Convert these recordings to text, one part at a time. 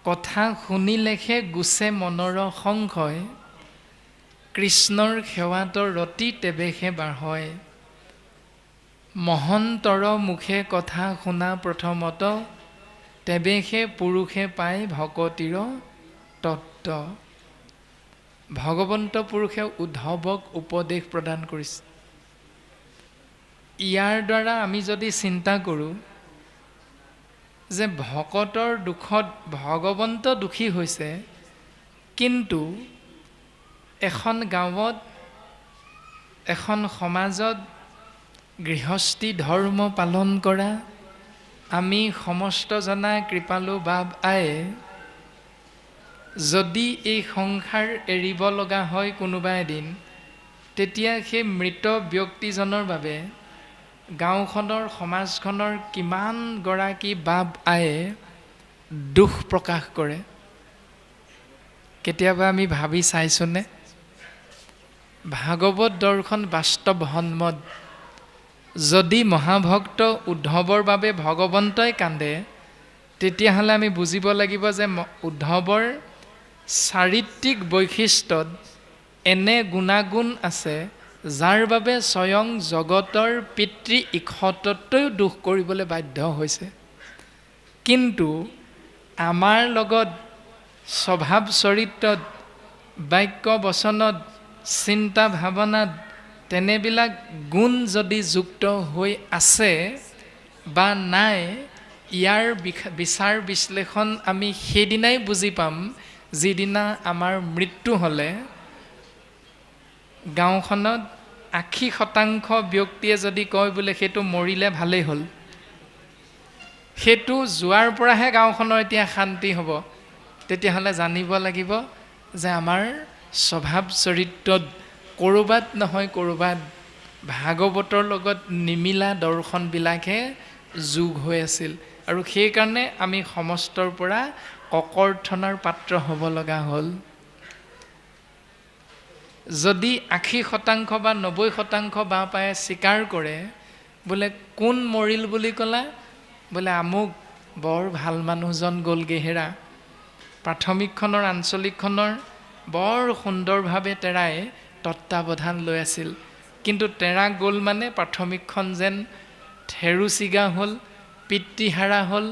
কথা শুনিলেহে গুচে মনৰ সংশয়, কৃষ্ণৰ সেৱাতৰ ৰতি তেৱেহে বাঢ়য়। মহন্তৰ মুখে কথা শুনা প্ৰথমত, তেৱেহে পুৰুষে পায় ভকতিৰ তত্ত্ব। ভগৱন্ত পুৰুষে উদ্ধৱক উপদেশ প্ৰদান কৰিছে। ইয়াৰ দ্বাৰা আমি যদি চিন্তা কৰোঁ যে ভকতৰ দুখত ভগৱন্ত দুখী হৈছে, কিন্তু এখন গাঁৱত, এখন সমাজত গৃহস্থী ধৰ্ম পালন কৰা আমি সমস্ত জনা কৃপালু বাপ আয়ে যদি এই সংসাৰ এৰিব লগা হয় কোনোবা এদিন, তেতিয়া সেই মৃত ব্যক্তিজনৰ বাবে গাঁওখনৰ সমাজখনৰ কিমান গৰাকী বাপ আয়ে দুখ প্ৰকাশ কৰে। কেতিয়াবা আমি ভাবি চাইছোনে? ভাগৱত দৰ্শন বাস্তৱ সন্মত। যদি মহাভক্ত উদ্ধৱৰ বাবে ভগৱন্তই কান্দে, তেতিয়াহ'লে আমি বুজিব লাগিব যে উদ্ধৱৰ চাৰিত্ৰিক বৈশিষ্ট্যত এনে গুণাগুণ আছে যাৰ বাবে স্বয়ং জগতৰ পিতৃ ঈশততৈও দুখ কৰিবলৈ বাধ্য হৈছে। কিন্তু আমাৰ লগত স্বভাৱ চৰিত্ৰত, বাক্য বচনত, চিন্তা ভাৱনাত তেনেবিলাক গুণ যদি যুক্ত হৈ আছে বা নাই, ইয়াৰ বিচাৰ বিশ্লেষণ আমি সেইদিনাই বুজি পাম যিদিনা আমাৰ মৃত্যু হ'লে গাঁওখনত 80% ব্যক্তিয়ে যদি কয় বোলে সেইটো মৰিলে ভালেই হ'ল, সেইটো যোৱাৰ পৰাহে গাঁওখনৰ এতিয়া শান্তি হ'ব, তেতিয়াহ'লে জানিব লাগিব যে আমাৰ স্বভাৱ চৰিত্ৰত ক'ৰবাত নহয় ক'ৰবাত ভাগৱতৰ লগত নিমিলা দৰ্শনবিলাকহে যোগ হৈ আছিল। আৰু সেইকাৰণে আমি সমস্তৰ পৰা ককৰ্থনাৰ পাত্ৰ হ'ব লগা হ'ল। যদি 80% বা 90% বাপ আয়ে স্বীকাৰ কৰে বোলে কোন মৰিল বুলি ক'লা, বোলে আমুক বৰ ভাল মানুহজন গ'লগে হেৰা, প্ৰাথমিকখনৰ আঞ্চলিকখনৰ বৰ সুন্দৰভাৱে তেৰাই তত্ত্বাৱধান লৈ আছিল, কিন্তু তেৰা গ'ল মানে প্ৰাথমিকখন যেন থেৰুচিগা হ'ল, পিতৃহাৰা হ'ল,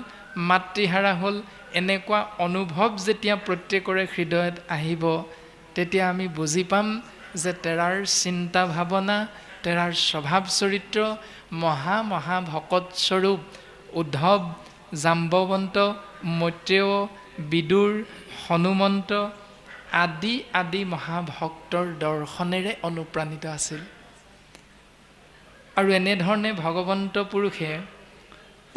মাতৃহাৰা হ'ল, এনেকুৱা অনুভৱ যেতিয়া প্ৰত্যেকৰে হৃদয়ত আহিব, তেতিয়া আমি বুজি পাম যে তেৰাৰ চিন্তা ভাৱনা, তেৰাৰ স্বভাৱ চৰিত্ৰ মহা ভকতস্বৰূপ উদ্ধৱ, জাম্বৱন্ত, মৈত্ৰেয়, বিদুৰ, হনুমন্ত আদি মহাভক্তৰ দৰ্শনেৰে অনুপ্ৰাণিত আছিল। আৰু এনেধৰণে ভগৱন্ত পুৰুষে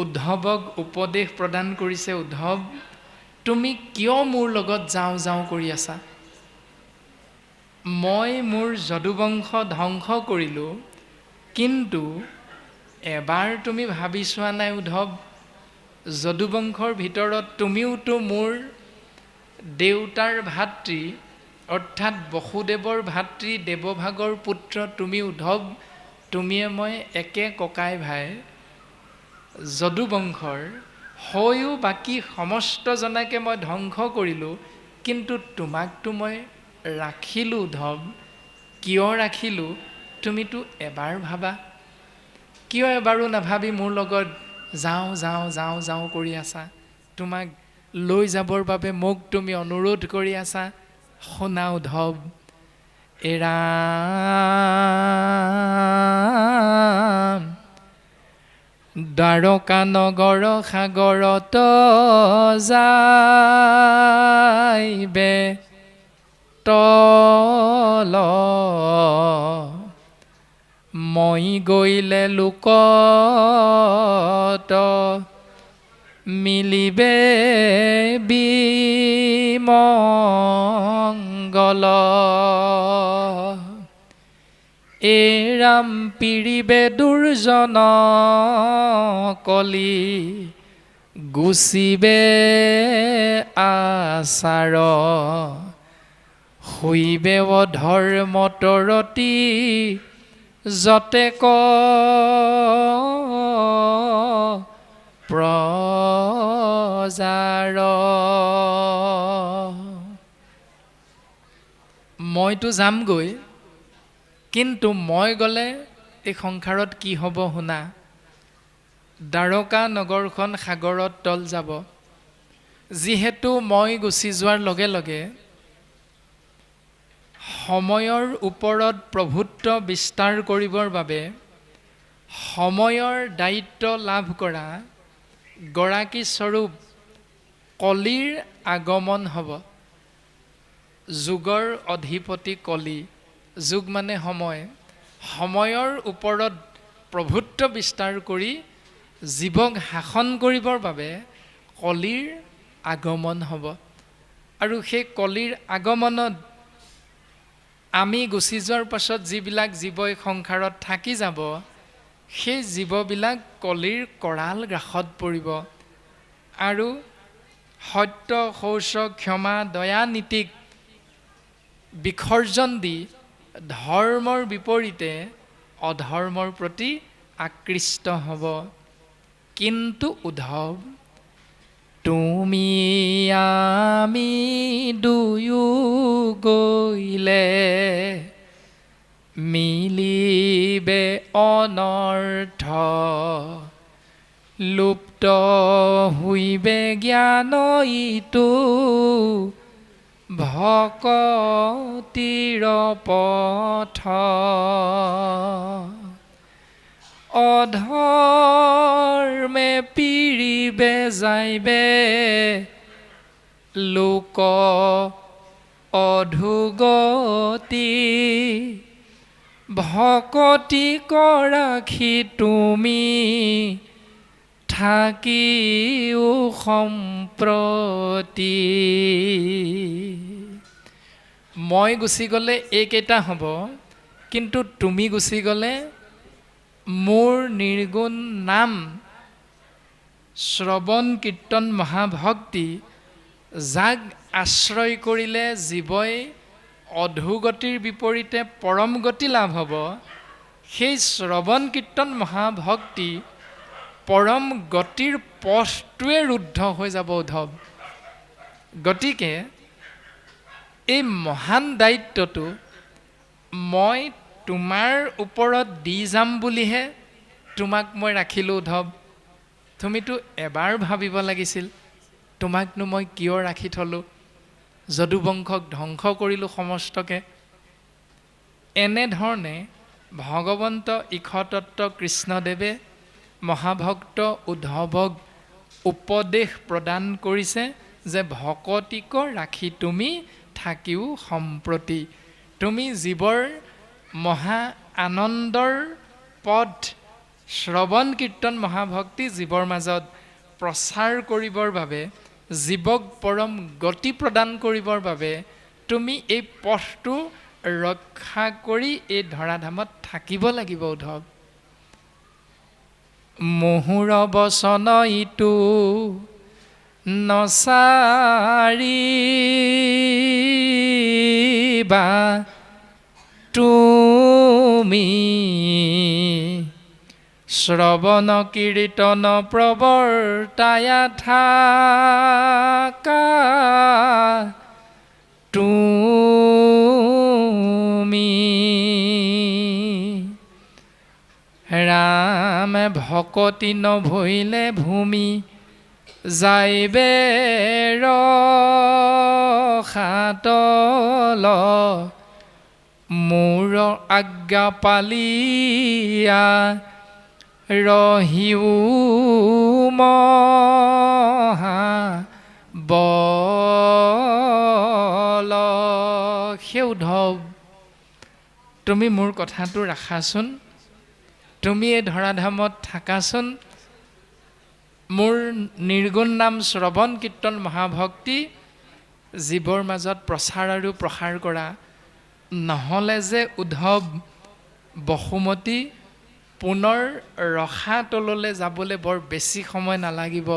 উদ্ধৱক উপদেশ প্ৰদান কৰিছে, উদ্ধৱ তুমি কিয় মোৰ লগত যাওঁ কৰি আছা? মই মোৰ যদুবংশ ধ্বংস কৰিলোঁ, কিন্তু এবাৰ তুমি ভাবি চোৱা নাই উদ্ধৱ, যদুবংশৰ ভিতৰত তুমিওতো মোৰ দেউতাৰ ভাতৃ অৰ্থাৎ বসুদেৱৰ ভাতৃ দেৱভাগৰ পুত্ৰ তুমি উদ্ধৱ, তুমিয়ে মই একে ককাই ভাই, যদুবংশৰ হৈও বাকী সমস্ত জনাকে মই ধ্বংস কৰিলোঁ, কিন্তু তোমাকতো মই ৰাখিলোঁ উদ্ধৱ। কিয় ৰাখিলোঁ তুমিতো এবাৰ ভাবা, কিয় এবাৰো নাভাবি মোৰ লগত যাওঁ কৰি আছা? তোমাক লৈ যাবৰ বাবে মোক তুমি অনুৰোধ কৰি আছা। শুনা উদ্ধৱ, এৰা দ্বাৰকা নগৰ সাগৰত যাইবে তল, মই গৈলে লোকত মিলিবে বিমংগল, এৰাম পিৰিবে দুৰ্জন কলি, গুচিবে আচাৰ, শুইবে অধৰ্মতৰতি যতে প্ৰজাৰ মইতো যামগৈ, কিন্তু মই গ'লে এই সংসাৰত কি হ'ব শুনা। দ্বাৰকা নগৰখন সাগৰত তল যাব। যিহেতু মই গুচি যোৱাৰ লগে লগে সময়ৰ ওপৰত প্ৰভুত্ব বিস্তাৰ কৰিবৰ বাবে সময়ৰ দায়িত্ব লাভ কৰা গৰাকী স্বৰূপ কলিৰ আগমন হ'ব। যুগৰ অধিপতি কলি, যুগ মানে সময়, সময়ৰ ওপৰত প্ৰভুত্ব বিস্তাৰ কৰি জীৱক শাসন কৰিবৰ বাবে কলিৰ আগমন হ'ব। আৰু সেই কলিৰ আগমনত আমি গুচি যোৱাৰ পাছত যিবিলাক জীৱই সংসাৰত থাকি যাব, সেই জীৱবিলাক কলিৰ কৰাল গ্ৰাসত পৰিব আৰু সত্য, শৌচ, ক্ষমা, দয়া নীতিক বিসৰ্জন দি ধৰ্মৰ বিপৰীতে অধৰ্মৰ প্ৰতি আকৃষ্ট হ'ব। কিন্তু উদ্ধৱ, তুমি আমি দুয়ো গ'লে মিলিবে অনৰ্থ, লুপ্ত হৈবে জ্ঞান ইটো ভকতিৰ পথ। অধৰ্মে পিৰিবে যাইবে লোক অধোগতি, ভকতি কৰাখি তুমি থাকিও সম্প্ৰতি। মই গুচি গ'লে এইকেইটা হ'ব, কিন্তু তুমি গুচি গ'লে মোৰ নিৰ্গুণ নাম শ্ৰৱণ কীৰ্তন মহাভক্তি, যাক আশ্ৰয় কৰিলে জীৱই অধোগতিৰ বিপৰীতে পৰম গতি লাভ হ'ব, সেই শ্ৰৱণ কীৰ্তন মহাভক্তি পৰম গতিৰ পথটোৱে ৰুদ্ধ হৈ যাব উদ্ধৱ। গতিকে এই মহান দায়িত্বটো মই তোমাৰ ওপৰত দি যাম বুলিহে তোমাক মই ৰাখিলোঁ উদ্ধৱ। তুমিতো এবাৰ ভাবিব লাগিছিল, তোমাকনো মই কিয় ৰাখি থলোঁ, যদুবংশক ধ্বংস কৰিলোঁ সমস্তকে। এনেধৰণে ভগৱন্ত ঈশতত্ত্ব কৃষ্ণদেৱে মহাভক্ত উদ্ধৱক উপদেশ প্ৰদান কৰিছে যে ভকতিক ৰাখি তুমি থাকিও সম্প্ৰতি। তুমি জীৱৰ মহা আনন্দৰ পথ শ্ৰৱণ কীৰ্তন মহাভক্তি জীৱৰ মাজত প্ৰচাৰ কৰিবৰ বাবে, জীৱক পৰম গতি প্ৰদান কৰিবৰ বাবে তুমি এই পথটো ৰক্ষা কৰি এই ধৰাধামত থাকিব লাগিব উদ্ধৱ। মোহুৰ বচন ইটো নচাৰিবা তুমি, শ্ৰৱণ কীৰ্তন প্ৰৱৰ্তায়া থাকা তুমি। ৰাম ভকতি নভৈলে ভূমি, যাইবে ৰসাতল, মোৰ আজ্ঞা পালিয়া ৰহিও মহা বল। সেই উদ্ধৱ, তুমি মোৰ কথাটো ৰাখাচোন, তুমি এই ধৰাধামত থাকাচোন। মোৰ নিৰ্গুণ নাম শ্ৰৱণ কীৰ্তন মহাভক্তি জীৱৰ মাজত প্ৰচাৰ আৰু প্ৰসাৰ কৰা। নহ'লে যে উদ্ধৱ বসুমতী পুনৰ ৰসাতললৈ যাবলৈ বৰ বেছি সময় নালাগিব।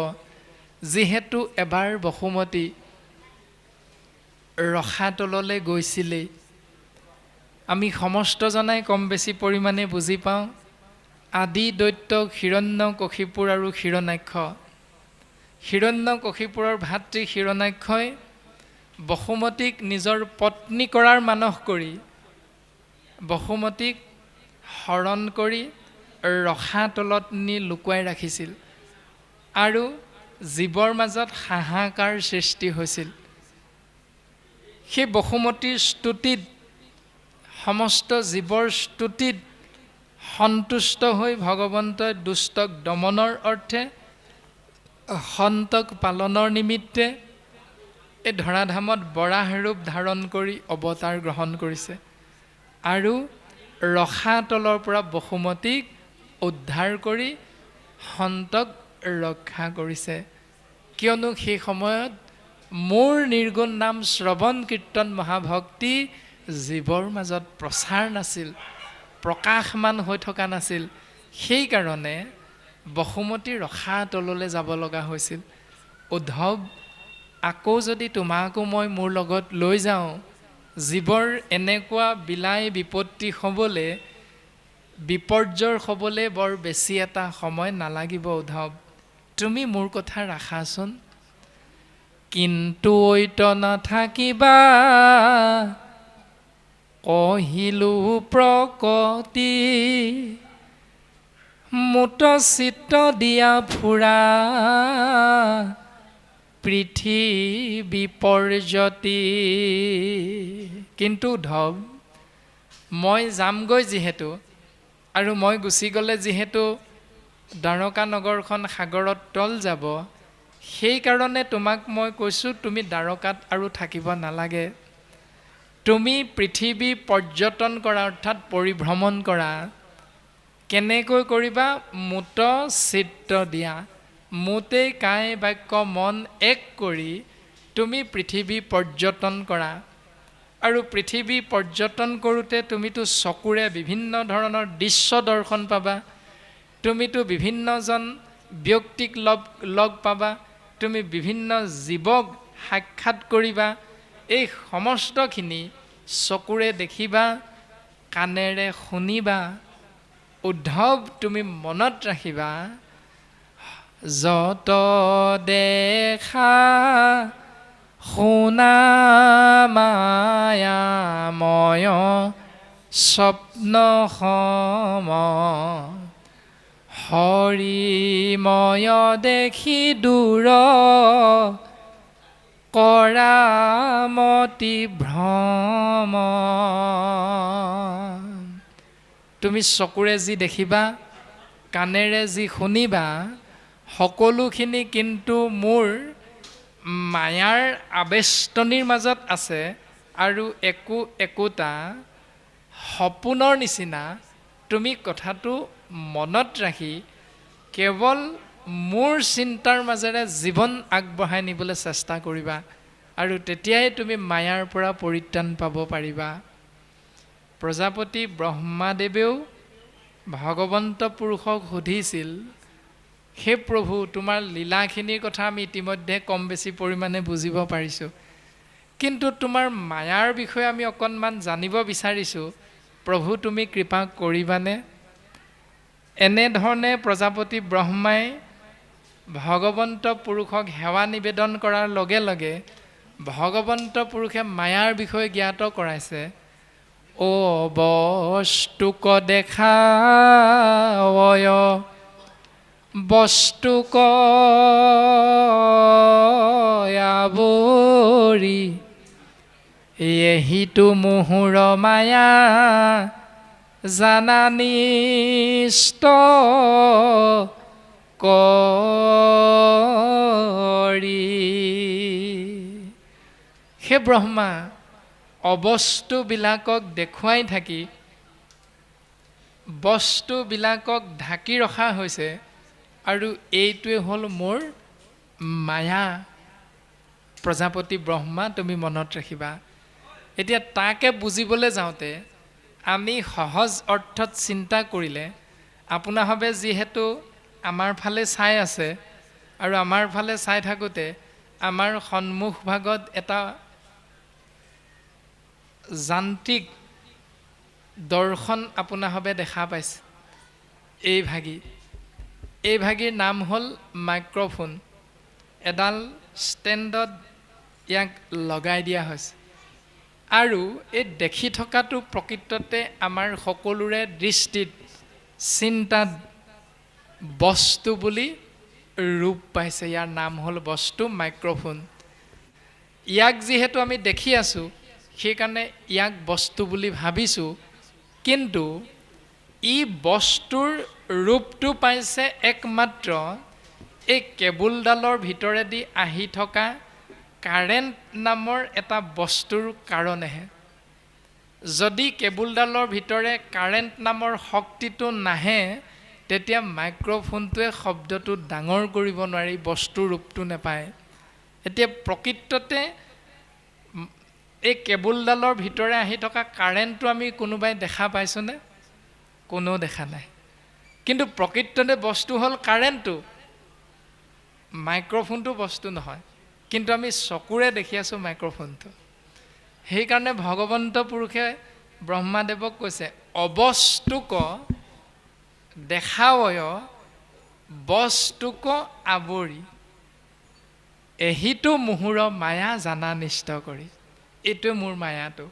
যিহেতু এবাৰ বসুমতী ৰসাতললৈ গৈছিলেই, আমি সমস্তজনাই কম বেছি পৰিমাণে বুজি পাওঁ। আদি দৈত্য হিৰণ্যকশিপুৰ আৰু হিৰণ্যাক্ষ হিৰণ্যকশিপুৰৰ ভাতৃ হিৰণ্যাক্ষই বসুমতীক নিজৰ পত্নী কৰাৰ মানস কৰি বসুমতীক হৰণ কৰি ৰসাতলত নি লুকুৱাই ৰাখিছিল আৰু জীৱৰ মাজত হাহাকাৰ সৃষ্টি হৈছিল। সেই বসুমতীৰ স্তুতিত, সমস্ত জীৱৰ স্তুতিত সন্তুষ্ট হৈ ভগৱন্তই দুষ্টক দমনৰ অৰ্থে, সন্তক পালনৰ নিমিত্তে এই ধৰাধামত বৰাহ ৰূপ ধাৰণ কৰি অৱতাৰ গ্ৰহণ কৰিছে আৰু ৰসাতলৰ পৰা বসুমতীক উদ্ধাৰ কৰি সন্তক ৰক্ষা কৰিছে। কিয়নো সেই সময়ত মোৰ নিৰ্গুণ নাম শ্ৰৱণ কীৰ্তন মহাভক্তি জীৱৰ মাজত প্ৰচাৰ নাছিল, প্ৰকাশমান হৈ থকা নাছিল। সেইকাৰণে বসুমতী ৰসাতললৈ যাব লগা হৈছিল। উদ্ধৱ, আকৌ যদি তোমাকো মই মোৰ লগত লৈ যাওঁ, জীৱৰ এনেকুৱা বিলাই বিপত্তি হ'বলৈ, বিপৰ্যয় হ'বলৈ বৰ বেছি এটা সময় নালাগিব উদ্ধৱ, তুমি মোৰ কথা ৰাখাচোন। কিন্তু ঐত নাথাকিবা কহিলো প্ৰকতি, মুত চিত্ত দিয়া ফুৰা পৃথিৱী পৰ্যতি। কিন্তু উদ্ধৱ, মই যামগৈ যিহেতু, আৰু মই গুচি গ'লে যিহেতু দ্বাৰকা নগৰখন সাগৰত তল যাব, সেইকাৰণে তোমাক মই কৈছোঁ তুমি দ্বাৰকাত আৰু থাকিব নালাগে। তুমি পৃথিৱী পৰ্যটন কৰা, অৰ্থাৎ পৰিভ্ৰমণ কৰা। কেনেকৈ কৰিবা? মুত চিত্ত দিয়া, মুতে কায় বাক্য মন এক কৰি তুমি পৃথিৱী পৰ্যটন কৰা। আৰু পৃথিৱী পৰ্যটন কৰোঁতে তুমিতো চকুৰে বিভিন্ন ধৰণৰ দৃশ্য দৰ্শন পাবা, তুমিতো বিভিন্নজন ব্যক্তিক লগ পাবা, তুমি বিভিন্ন জীৱক সাক্ষাৎ কৰিবা। এই সমস্তখিনি চকুৰে দেখিবা, কাণেৰে শুনিবা। উদ্ধৱ, তুমি মনত ৰাখিবা, যত দেখা শুনা মায়াময় স্বপ্ন সম, হৰিময় দেখি দূৰ কৰা মতি ভ্ৰম। তুমি চকুৰে যি দেখিবা, কাণেৰে যি শুনিবা, সকলোখিনি কিন্তু মোৰ মায়াৰ আবেষ্টনীৰ মাজত আছে আৰু একোটা সপোনৰ নিচিনা। তুমি কথাটো মনত ৰাখি কেৱল মোৰ চিন্তাৰ মাজেৰে জীৱন আগবঢ়াই নিবলৈ চেষ্টা কৰিবা, আৰু তেতিয়াই তুমি মায়াৰ পৰা পৰিত্ৰাণ পাব পাৰিবা। প্ৰজাপতি ব্ৰহ্মাদেৱেও ভগৱন্ত পুৰুষক সুধিছিল, হে প্ৰভু, তোমাৰ লীলাখিনিৰ কথা আমি ইতিমধ্যে কম বেছি পৰিমাণে বুজিব পাৰিছোঁ, কিন্তু তোমাৰ মায়াৰ বিষয়ে আমি অকণমান জানিব বিচাৰিছোঁ, প্ৰভু তুমি কৃপা কৰিবানে? এনেধৰণে প্ৰজাপতি ব্ৰহ্মাই ভগৱন্ত পুৰুষক সেৱা নিবেদন কৰাৰ লগে লগে ভগৱন্ত পুৰুষে মায়াৰ বিষয়ে জ্ঞাত কৰাইছে। অ বস্তুক দেখা বস্তুক আৱৰি, এহিতো মোহৰ মায়া জানানিষ্ট কৰি। হে ব্ৰহ্মা, অবস্তুবিলাকক দেখুৱাই থাকি বস্তুবিলাকক ঢাকি ৰখা হৈছে, আৰু এইটোৱে হ'ল মোৰ মায়া। প্ৰজাপতি ব্ৰহ্মা, তুমি মনত ৰাখিবা। এতিয়া তাকে বুজিবলৈ যাওঁতে আমি সহজ অৰ্থত চিন্তা কৰিলে, আপোনাভাৱে যিহেতু আমাৰ ফালে চাই আছে, আৰু আমাৰ ফালে চাই থাকোঁতে আমাৰ সন্মুখ ভাগত এটা যান্ত্ৰিক দৰ্শন আপোনাভাৱে দেখা পাইছে। এই ভাগীৰ নাম হ'ল মাইক্ৰফোন। এডাল ষ্টেণ্ডত ইয়াক লগাই দিয়া হৈছে আৰু এই দেখি থকাটো প্ৰকৃততে আমাৰ সকলোৰে দৃষ্টিত চিন্তাত বস্তু বুলি ৰূপ পাইছে। ইয়াৰ নাম হ'ল বস্তু মাইক্ৰফোন। ইয়াক যিহেতু আমি দেখি আছোঁ সেইকাৰণে ইয়াক বস্তু বুলি ভাবিছোঁ, কিন্তু ই বস্তুৰ ৰূপটো পাইছে একমাত্ৰ এই কেবুলডালৰ ভিতৰেদি আহি থকা কাৰেণ্ট নামৰ এটা বস্তুৰ কাৰণেহে। যদি কেবুলডালৰ ভিতৰে কাৰেণ্ট নামৰ শক্তিটো নাহে তেতিয়া মাইক্ৰফোনটোৱে শব্দটো ডাঙৰ কৰিব নোৱাৰি, বস্তুৰ ৰূপটো নাপায়। এতিয়া প্ৰকৃততে এই কেবুলডালৰ ভিতৰে আহি থকা কাৰেণ্টটো আমি কোনোবাই দেখা পাইছোনে? কোনেও দেখা নাই। কিন্তু প্ৰকৃততে বস্তু হ'ল কাৰেণ্টটো, মাইক্ৰফোনটো বস্তু নহয়। কিন্তু আমি চকুৰে দেখি আছোঁ মাইক্ৰফোনটো। সেইকাৰণে ভগৱন্ত পুৰুষে ব্ৰহ্মাদেৱক কৈছে অবস্তুক দেখাৱয় বস্তুক আৱৰি, এহিটো মুহুৰ মায়া জানা নিষ্ঠ কৰি। এইটোৱে মোৰ মায়াটো।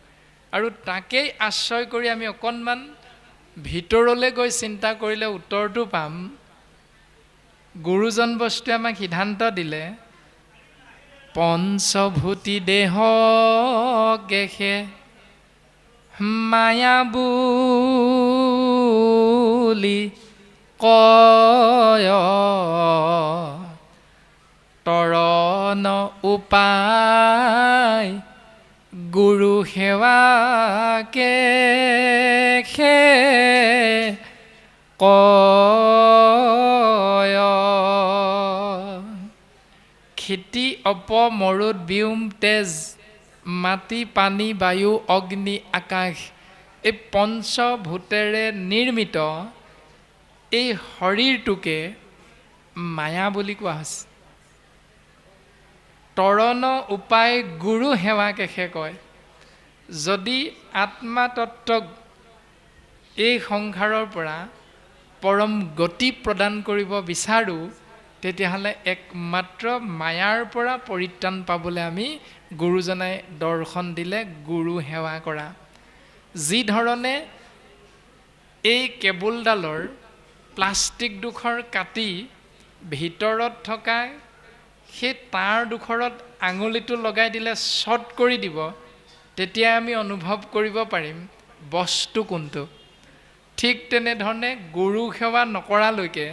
আৰু তাকেই আশ্ৰয় কৰি আমি অকণমান ভিতৰলৈ গৈ চিন্তা কৰিলে উত্তৰটো পাম। গুৰুজন বস্তুৱে আমাক সিদ্ধান্ত দিলে পঞ্চভূতি দেহ গেহে মায়া বুলি কয়, তৰণ উপায় গুৰু সেৱাকে কয়। খেতি অপ মৰুত বিউম তেজ মাটি পানী বায়ু অগ্নি আকাশ, এই পঞ্চভূতেৰে নিৰ্মিত এই শৰীৰটোকে মায়া বুলি কোৱা হৈছে। তৰণ উপায় গুৰু সেৱাকেহে কয়। যদি আত্মা তত্ত্বক এই সংসাৰৰ পৰা পৰম গতি প্ৰদান কৰিব বিচাৰোঁ তেতিয়াহ'লে একমাত্ৰ মায়াৰ পৰা পৰিত্ৰাণ পাবলৈ আমি গুৰুজনাই দৰ্শন দিলে গুৰু সেৱা কৰা। যি ধৰণে এই কেবুলডালৰ প্লাষ্টিক ডোখৰ কাটি ভিতৰত থকা সেই তাঁৰ ডোখৰত আঙুলিটো লগাই দিলে শ্বৰ্ট কৰি দিব, তেতিয়া আমি অনুভৱ কৰিব পাৰিম বস্তু কোনটো। ঠিক তেনেধৰণে গুৰু সেৱা নকৰালৈকে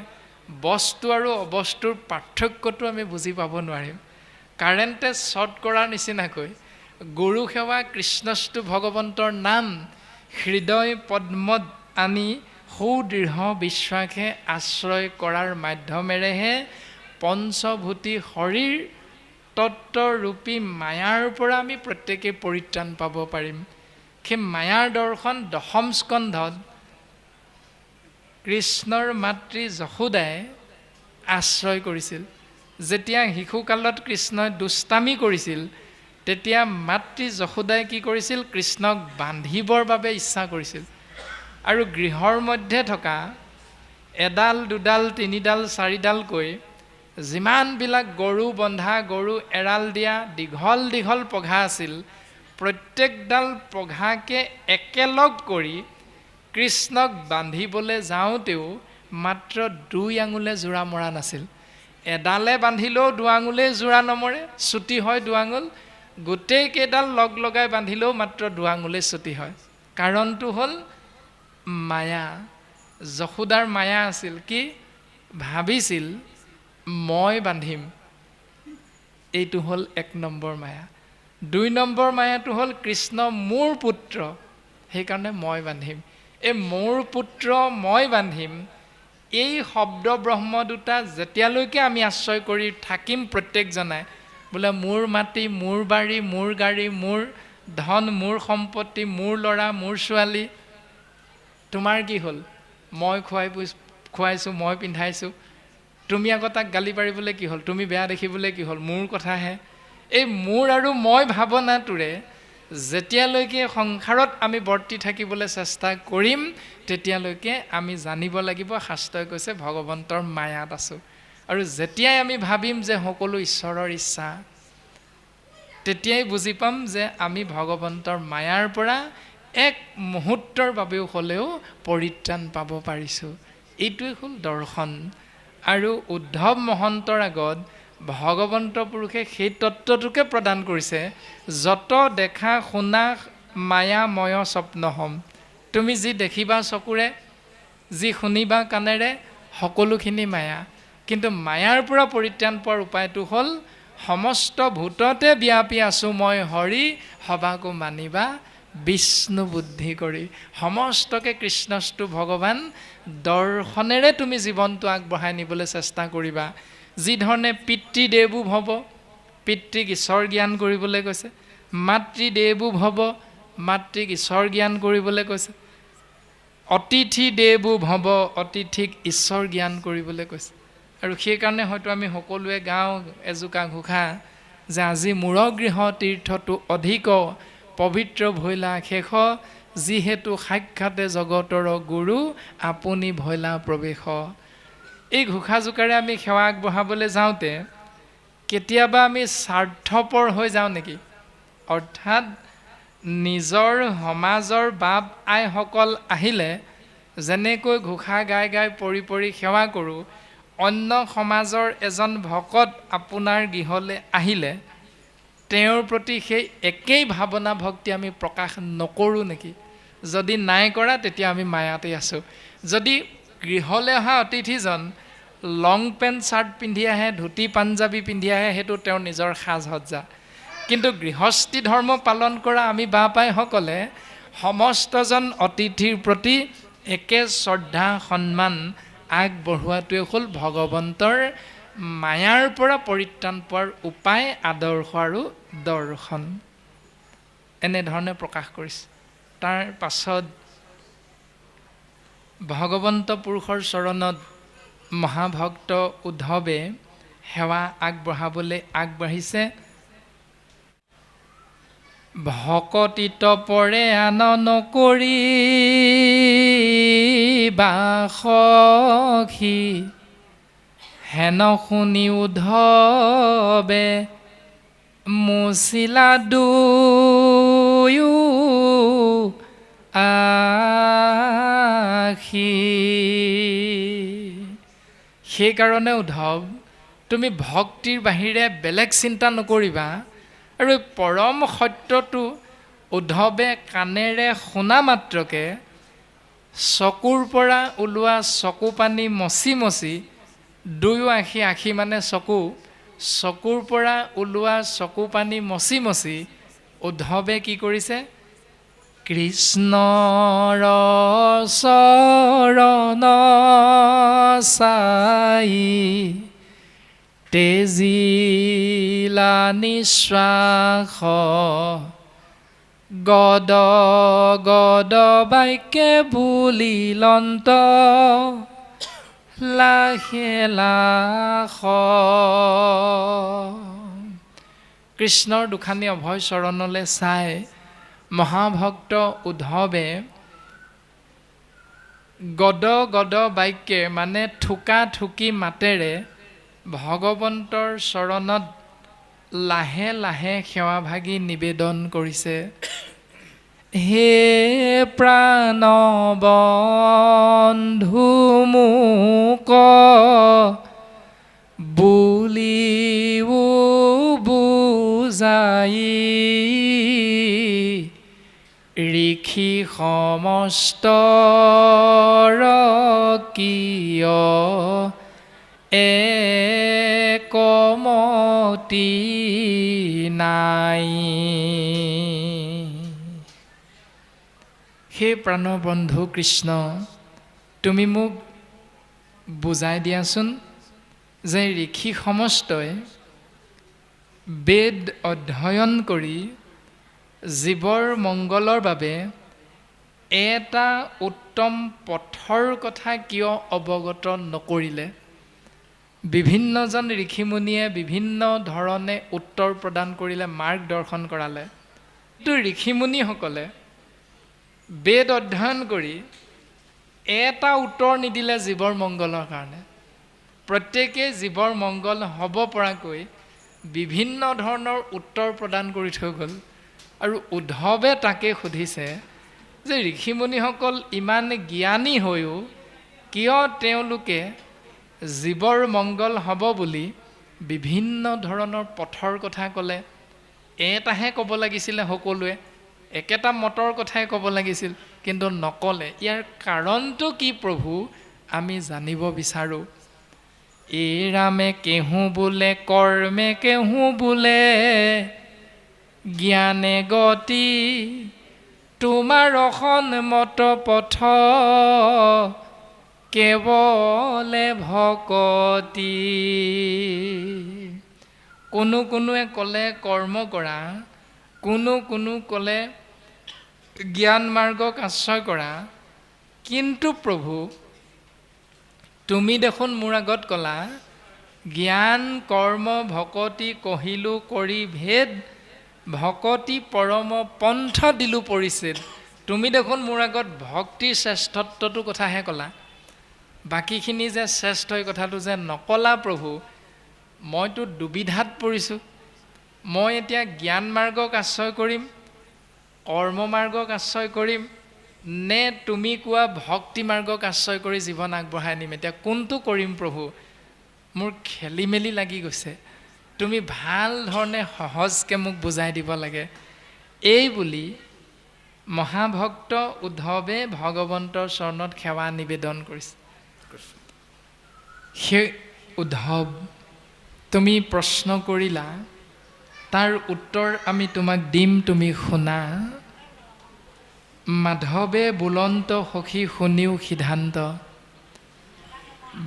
বস্তু আৰু অবস্তুৰ পাৰ্থক্যটো আমি বুজি পাব নোৱাৰিম। কাৰেণ্টে শ্বৰ্ট কৰাৰ নিচিনাকৈ গুৰু সেৱা কৃষ্ণস্তু ভগৱন্তৰ নাম হৃদয় পদ্মত আনি সুদৃঢ় বিশ্বাসে আশ্ৰয় কৰাৰ মাধ্যমেৰেহে পঞ্চভূতি শৰীৰ তত্ত্বৰূপী মায়াৰ পৰা আমি প্ৰত্যেকে পৰিত্ৰাণ পাব পাৰিম। সেই মায়াৰ দৰ্শন দশম স্কন্ধত কৃষ্ণৰ মাতৃ যশোদাই আশ্ৰয় কৰিছিল। যেতিয়া শিশুকালত কৃষ্ণই দুষ্টামি কৰিছিল তেতিয়া মাতৃ যশোদাই কি কৰিছিল? কৃষ্ণক বান্ধিবৰ বাবে ইচ্ছা কৰিছিল। আৰু গৃহৰ মধ্যে থকা এডাল দুডাল তিনিডাল চাৰিডালকৈ যিমানবিলাক গৰু বন্ধা, গৰু এৰাল দিয়া দীঘল দীঘল পঘা আছিল, প্ৰত্যেকডাল পঘাকে একেলগ কৰি কৃষ্ণক বান্ধিবলৈ যাওঁতেও মাত্ৰ 2 আঙুলে যোৰা মৰা নাছিল। এডালে বান্ধিলেও 2 আঙুলে যোৰা নমৰে, চুটি হয় 2 আঙুল। গোটেই কেইডাল লগ লগাই বান্ধিলেও মাত্ৰ 2 আঙুলে চুটি হয়। কাৰণটো হ'ল মায়া। যশোদাৰ মায়া আছিল কি? ভাবিছিল মই বান্ধিম। এইটো হ'ল 1 নম্বৰ মায়া। 2 নম্বৰ মায়াটো হ'ল কৃষ্ণ মোৰ পুত্ৰ, সেইকাৰণে মই বান্ধিম। এই মোৰ পুত্ৰ মই বান্ধিম, এই শব্দ ব্ৰহ্ম দুটা যেতিয়ালৈকে আমি আশ্ৰয় কৰি থাকিম প্ৰত্যেকজনাই, বোলে মোৰ মাটি, মোৰ বাৰী, মোৰ গাড়ী, মোৰ ধন, মোৰ সম্পত্তি, মোৰ ল'ৰা, মোৰ ছোৱালী, তোমাৰ কি হ'ল? মই খুৱাইছোঁ, মই পিন্ধাইছোঁ, তুমি আকৌ তাক গালি পাৰিবলৈ কি হ'ল? তুমি বেয়া দেখিবলৈ কি হ'ল? মোৰ কথাহে। এই মোৰ আৰু মই ভাৱনাটোৰে যেতিয়ালৈকে সংসাৰত আমি বৰ্তি থাকিবলৈ চেষ্টা কৰিম তেতিয়ালৈকে আমি জানিব লাগিব শাস্ত্ৰই কৈছে ভগৱন্তৰ মায়াত আছোঁ। আৰু যেতিয়াই আমি ভাবিম যে সকলো ঈশ্বৰৰ ইচ্ছা, তেতিয়াই বুজি পাম যে আমি ভগৱন্তৰ মায়াৰ পৰা এক মুহূৰ্তৰ বাবেও হ'লেও পৰিত্ৰাণ পাব পাৰিছোঁ। এইটোৱে হ'ল দৰ্শন। আৰু উদ্ধৱ মহন্তৰ আগত ভগৱন্ত পুৰুষে সেই তত্ত্বটোকে প্ৰদান কৰিছে, যত দেখা শুনা মায়াময় স্বপ্ন হম। তুমি যি দেখিবা চকুৰে, যি শুনিবা কাণেৰে, সকলোখিনি মায়া। কিন্তু মায়াৰ পৰা পৰিত্ৰাণ পোৱাৰ উপায়টো হ'ল সমস্ত ভূততে ব্যাপী আছোঁ মই হৰি, সবাকো মানিবা বিষ্ণু বুদ্ধি কৰি। সমস্তকে কৃষ্ণস্তু ভগৱান দৰ্শনেৰে তুমি জীৱনটো আগবঢ়াই নিবলৈ চেষ্টা কৰিবা। যিধৰণে পিতৃদেৱো ভৱ, পিতৃক ঈশ্বৰ জ্ঞান কৰিবলৈ কৈছে। মাতৃদেৱো ভৱ, মাতৃক ঈশ্বৰ জ্ঞান কৰিবলৈ কৈছে। অতিথি দেৱো ভৱ, অতিথিক ঈশ্বৰ জ্ঞান কৰিবলৈ কৈছে। আৰু সেইকাৰণে হয়তো আমি সকলোৱে গাওঁ এজোকা ঘোষা যে আজি মূৰগৃহ তীৰ্থটো অধিক পবিত্ৰ ভৈলা শেষ, যিহেতু সাক্ষাতে জগতৰ গুৰু আপুনি ভৈলা প্ৰৱেশ। এই ঘোষাজোকাৰে আমি সেৱা আগবঢ়াবলৈ যাওঁতে কেতিয়াবা আমি স্বাৰ্থপৰ হৈ যাওঁ নেকি? অৰ্থাৎ নিজৰ সমাজৰ বাপ আইসকল আহিলে যেনেকৈ ঘোষা গাই গাই পৰি পৰি সেৱা কৰোঁ, অন্য সমাজৰ এজন ভকত আপোনাৰ গৃহলৈ আহিলে তেওঁৰ প্ৰতি সেই একেই ভাৱনা ভক্তি আমি প্ৰকাশ নকৰোঁ নেকি? যদি নাই কৰা তেতিয়া আমি মায়াতেই আছোঁ। যদি গৃহলৈ অহা অতিথিজন লং পেণ্ট চাৰ্ট পিন্ধি আহে, ধুতি পাঞ্জাবী পিন্ধি আহে, সেইটো তেওঁৰ নিজৰ সাজ সজ্জা। কিন্তু গৃহস্থী ধৰ্ম পালন কৰা আমি বাপ আইসকলে সমস্তজন অতিথিৰ প্ৰতি একে শ্ৰদ্ধা সন্মান আগবঢ়োৱাটোৱে হ'ল ভগৱন্তৰ মায়াৰ পৰা পৰিত্ৰাণ পোৱাৰ উপায়, আদৰ্শ আৰু দৰ্শন। এনেধৰণে প্ৰকাশ কৰিছে। তাৰ পাছত ভগৱন্ত পুৰুষৰ চৰণত মহাভক্ত উদ্ধৱে সেৱা আগবঢ়াবলৈ আগবাঢ়িছে। ভকতিত পৰে আন নকৰি বাসখি, হেন শুনি উদ্ধৱে মুচিলা দুয়ো আখি। সেইকাৰণে উদ্ধৱ, তুমি ভক্তিৰ বাহিৰে বেলেগ চিন্তা নকৰিবা। আৰু পৰম সত্যটো উদ্ধৱে কাণেৰে শুনা মাত্ৰকে চকুৰ পৰা ওলোৱা চকু পানী মচি মচি, দুয়ো আখি, আখি মানে চকু, চকুৰ পৰা ওলোৱা চকু পানী মচি মচি উদ্ধৱে কি কৰিছে? কৃষ্ণৰ চৰণ চাই তেজিলা নিশ্বাস, গদ গদ বাক্যে বুলিলন্ত লাহে লাখ। কৃষ্ণৰ দুখানি অভয় চৰণলৈ চাই মহাভক্ত উদ্ধৱে গদ গদ বাক্যে মানে থুকা থুকি মাতেৰে ভগৱন্তৰ চৰণত লাহে লাহে সেৱা ভাগি নিবেদন কৰিছে। হে প্ৰাণ বন্ধু মোক বুলিও বুজাই, ঋষি সমস্তৰ কিয় একমতি নাই। হে প্ৰাণবন্ধু কৃষ্ণ, তুমি মোক বুজাই দিয়াচোন যে ঋষি সমস্তই বেদ অধ্যয়ন কৰি জীৱৰ মংগলৰ বাবে এটা উত্তম পথৰ কথা কিয় অৱগত নকৰিলে? বিভিন্নজন ঋষিমুনিয়ে বিভিন্ন ধৰণে উত্তৰ প্ৰদান কৰিলে, মাৰ্গদৰ্শন কৰালে। কিন্তু ঋষিমুনিসকলে বেদ অধ্যয়ন কৰি এটা উত্তৰ নিদিলে জীৱৰ মংগলৰ কাৰণে। প্ৰত্যেকে জীৱৰ মংগল হ'ব পৰাকৈ বিভিন্ন ধৰণৰ উত্তৰ প্ৰদান কৰি থৈ গ'ল। আৰু উদ্ধৱে তাকে সুধিছে যে ঋষিমুনিসকল ইমান জ্ঞানী হৈও কিয় তেওঁলোকে জীৱৰ মংগল হ'ব বুলি বিভিন্ন ধৰণৰ পথৰ কথা ক'লে? এটাহে ক'ব লাগিছিলে সকলোৱে, একেটা মতৰ কথাই ক'ব লাগিছিল, কিন্তু নক'লে। ইয়াৰ কাৰণটো কি প্ৰভু আমি জানিব বিচাৰোঁ। এই ৰামে কেহু বোলে কৰ্মে কেহু বোলে জ্ঞানে গতি তোমাৰ সন্মত পথ কেৱলে ভকতি। কোনোৱে ক'লে কৰ্ম কৰা, কোনো ক'লে জ্ঞান মাৰ্গক আশ্ৰয় কৰা, কিন্তু প্ৰভু তুমি দেখোন মোৰ আগত ক'লা জ্ঞান কৰ্ম ভকতি কহিলোঁ কৰি ভেদ ভকতি পৰম পন্থ দিলোঁ পৰিছিল। তুমি দেখোন মোৰ আগত ভক্তিৰ শ্ৰেষ্ঠত্বটো কথাহে ক'লা, বাকীখিনি যে শ্ৰেষ্ঠ এই কথাটো যে নকলা প্ৰভু। মইতো দুবিধাত পৰিছোঁ। মই এতিয়া জ্ঞান মাৰ্গক আশ্ৰয় কৰিম, কৰ্ম মাৰ্গক আশ্ৰয় কৰিম, নে তুমি কোৱা ভক্তি মাৰ্গক আশ্ৰয় কৰি জীৱন আগবঢ়াই নিম? এতিয়া কোনটো কৰিম প্ৰভু? মোৰ খেলি মেলি লাগি গৈছে। তুমি ভাল ধৰণে সহজকৈ মোক বুজাই দিব লাগে। এই বুলি মহাভক্ত উদ্ধৱে ভগৱন্তৰ চৰণত সেৱা নিবেদন কৰিছে। সেই উদ্ধৱ, তুমি প্ৰশ্ন কৰিলা, তাৰ উত্তৰ আমি তোমাক দিম, তুমি শুনা। মাধৱে বুলন্ত সখী শুনিও সিদ্ধান্ত,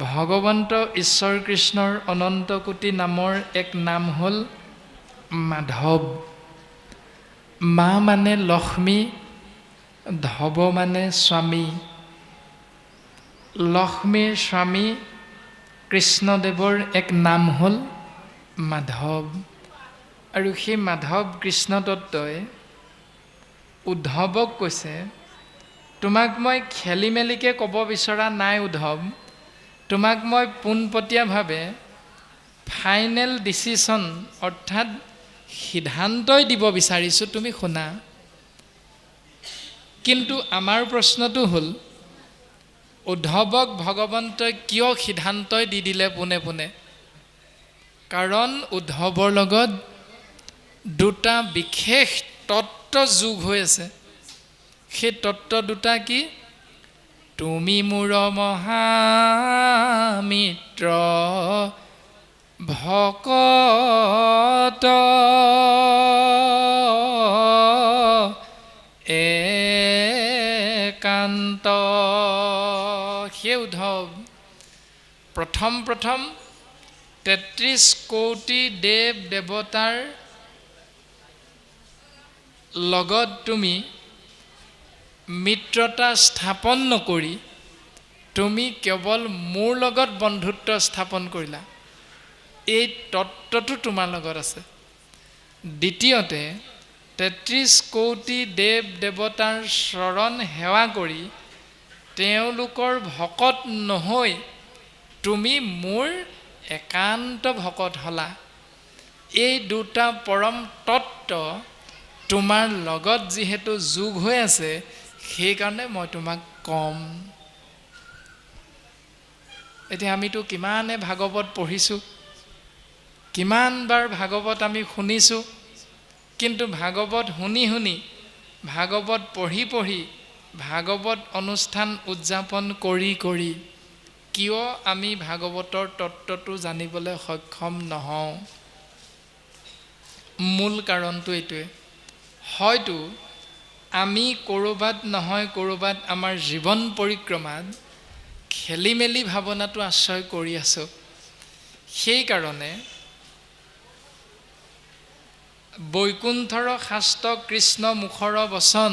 ভগৱন্ত ঈশ্বৰ কৃষ্ণৰ অনন্ত কোটি নামৰ এক নাম হ'ল মাধৱ। মা মানে লক্ষ্মী, ধৱ মানে স্বামী। লক্ষ্মীৰ স্বামী কৃষ্ণদেৱৰ এক নাম হ'ল মাধৱ। আৰু সেই মাধৱ কৃষ্ণ তত্ত্বই উদ্ধৱক কৈছে, তোমাক মই খেলি মেলিকৈ ক'ব বিচৰা নাই উদ্ধৱ, তোমাক মই পোনপটীয়াভাৱে ফাইনেল ডিচিশ্যন অৰ্থাৎ সিদ্ধান্তই দিব বিচাৰিছোঁ, তুমি শুনা। কিন্তু আমাৰ প্ৰশ্নটো হ'ল উদ্ধৱক ভগৱন্তই কিয় সিদ্ধান্তই দি দিলে পোনে পোনে? কাৰণ উদ্ধৱৰ লগত দুটা বিশেষ তত্ত্ব যোগ হৈ আছে। সেই তত্ত্ব দুটা কি? তুমি মোৰ মহামিত্ৰ ভকত একান্ত। সেই উদ্ধৱ প্ৰথম 33 কোটি দেৱ দেৱতাৰ লগত তুমি মিত্ৰতা স্থাপন নকৰি তুমি কেৱল মোৰ লগত বন্ধুত্ব স্থাপন কৰিলা। এই তত্ত্বটো তোমাৰ লগত আছে। দ্বিতীয়তে 33 কোটি দেৱ দেৱতাৰ চৰণ সেৱা কৰি তেওঁলোকৰ ভকত নহৈ তুমি মোৰ একান্ত ভকত হলা। এই দুটা পৰম তত্ত্ব তোমাৰ লগত যিহেতু যোগ হৈ আছে, সেইকাৰণে মই তোমাক কম। এতিয়া আমিতো কিমানে ভাগৱত পঢ়িছোঁ, কিমানবাৰ ভাগৱত আমি শুনিছোঁ, কিন্তু ভাগৱত শুনি শুনি, ভাগৱত পঢ়ি পঢ়ি, ভাগৱত অনুষ্ঠান উদযাপন কৰি কৰি কিয় আমি ভাগৱতৰ তত্ত্বটো জানিবলৈ সক্ষম নহওঁ? মূল কাৰণটো এইটোৱে, হয়তো আমি ক'ৰবাত নহয় ক'ৰবাত আমাৰ জীৱন পৰিক্ৰমাত খেলি মেলি ভাৱনাটো আশ্ৰয় কৰি আছোঁ। সেইকাৰণে বৈকুণ্ঠৰ শাস্ত্ৰ কৃষ্ণ মুখৰ বচন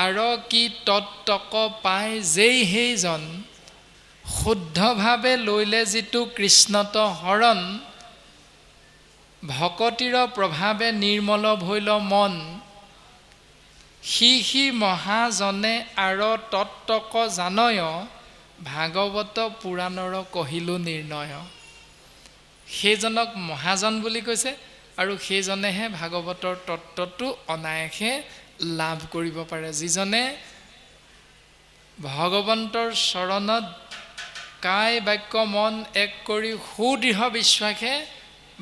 আৰ কি তত্ত্বক পাই যেই সেইজন শুদ্ধভাৱে লৈলে যিটো কৃষ্ণত শৰণ ভকতিৰ প্ৰভাৱে নিৰ্মল ভৈল মন সি মহাজনে আৰ তত্ত্বক জানয় ভাগৱত পুৰাণৰ কহিলো নিৰ্ণয়। সেইজনক মহাজন বুলি কৈছে, আৰু সেইজনেহে ভাগৱতৰ তত্ত্বটো অনায়াসে লাভ কৰিব পাৰে, যিজনে ভগৱন্তৰ চৰণত কায় বাক্য মন এক কৰি সুদৃঢ় বিশ্বাসে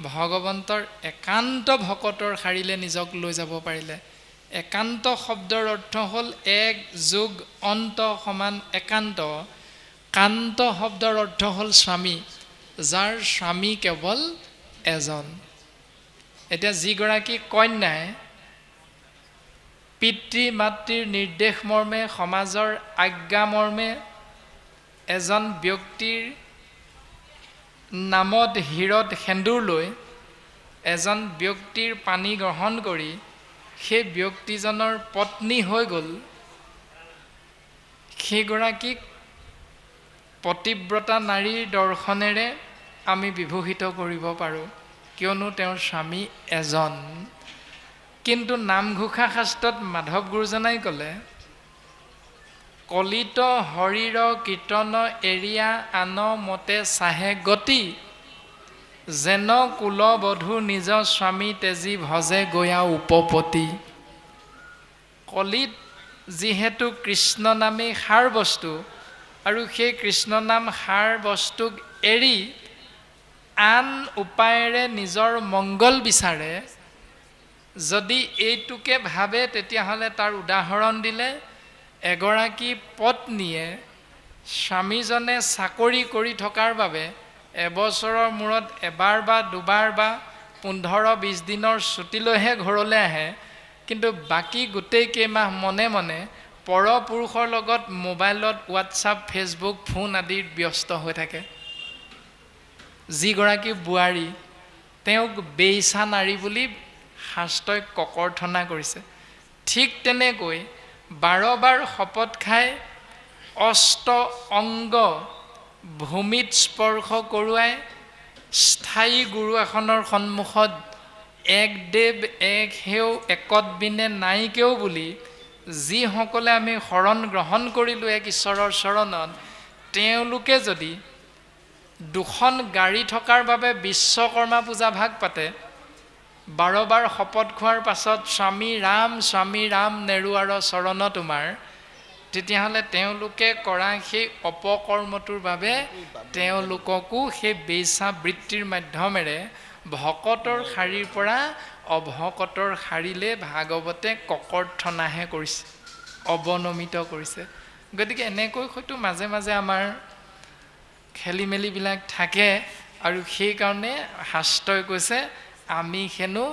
ভগৱন্তৰ একান্ত ভকতৰ শাৰীলে নিজক লৈ যাব পাৰিলে। একান্ত শব্দৰ অৰ্থ হ'ল এক যোগ অন্ত সমান একান্ত। কান্ত শব্দৰ অৰ্থ হ'ল স্বামী, যাৰ স্বামী কেৱল এজন। এতিয়া যিগৰাকী কন্যাই পিতৃ মাতৃৰ নিৰ্দেশ মৰ্মে, সমাজৰ আজ্ঞা মৰ্মে এজন ব্যক্তিৰ নামত হীৰত সেন্দুৰ লৈ এজন ব্যক্তিৰ পানী গ্ৰহণ কৰি সেই ব্যক্তিজনৰ পত্নী হৈ গ'ল, সেইগৰাকীক পতিব্ৰতা নাৰীৰ দৰ্শনেৰে আমি বিভূষিত কৰিব পাৰোঁ, কিয়নো তেওঁৰ স্বামী এজন। কিন্তু নামঘোষা শাস্ত্ৰত মাধৱ গুৰুজনাই ক'লে, কলিত শৰীৰ কীৰ্তন এৰিয়া আন মতে চাহে গতি, যেন কুলবধূ নিজ স্বামী তেজী ভজে গয়া উপপতি। কলিত যিহেতু কৃষ্ণ নামেই সাৰ বস্তু, আৰু সেই কৃষ্ণ নাম সাৰ বস্তুক এৰি আন উপায়েৰে নিজৰ মংগল বিচাৰে, যদি এইটোকে ভাবে তেতিয়াহ'লে তাৰ উদাহৰণ দিলে, এগৰাকী পত্নীয়ে স্বামীজনে চাকৰি কৰি থকাৰ বাবে এবছৰৰ মূৰত এবাৰ বা দুবাৰ বা 15-20 দিনৰ ছুটীলৈহে ঘৰলৈ আহে, কিন্তু বাকী গোটেই কেইমাহ মনে মনে পৰপুৰুষৰ লগত মোবাইলত হোৱাটছআপ, ফেচবুক, ফোন আদিত ব্যস্ত হৈ থাকে। যিগৰাকী বোৱাৰী, তেওঁক বেইছা নাৰী বুলি শাস্ত্ৰই ককৰ্থনা কৰিছে। ঠিক তেনেকৈ 12 বাৰ শপত খাই অষ্ট অংগ ভূমিত স্পৰ্শ কৰোৱাই স্থায়ী গুৰু আসনৰ সন্মুখত এক দেৱ এক সেও একত বিনে নাইকেও বুলি যিসকলে আমি শৰণ গ্ৰহণ কৰিলোঁ এক ঈশ্বৰৰ চৰণত, তেওঁলোকে যদি 2খন গাড়ী থকাৰ বাবে বিশ্বকৰ্মা পূজা ভাগ পাতে, 12 বাৰ শপত খোৱাৰ পাছত স্বামী ৰাম নেৰুৱাৰ চৰণ তোমাৰ, তেতিয়াহ'লে তেওঁলোকে কৰা সেই অপকৰ্মটোৰ বাবে তেওঁলোককো সেই বেইছা বৃত্তিৰ মাধ্যমেৰে ভকতৰ শাৰীৰ পৰা অভকতৰ শাৰীলৈ ভাগৱতে ককৰ্থনাহে কৰিছে, অৱনমিত কৰিছে। গতিকে এনেকৈ হয়তো মাজে মাজে আমাৰ খেলি মেলিবিলাক থাকে, আৰু সেইকাৰণে শাস্ত্ৰই কৈছে আমি হেনো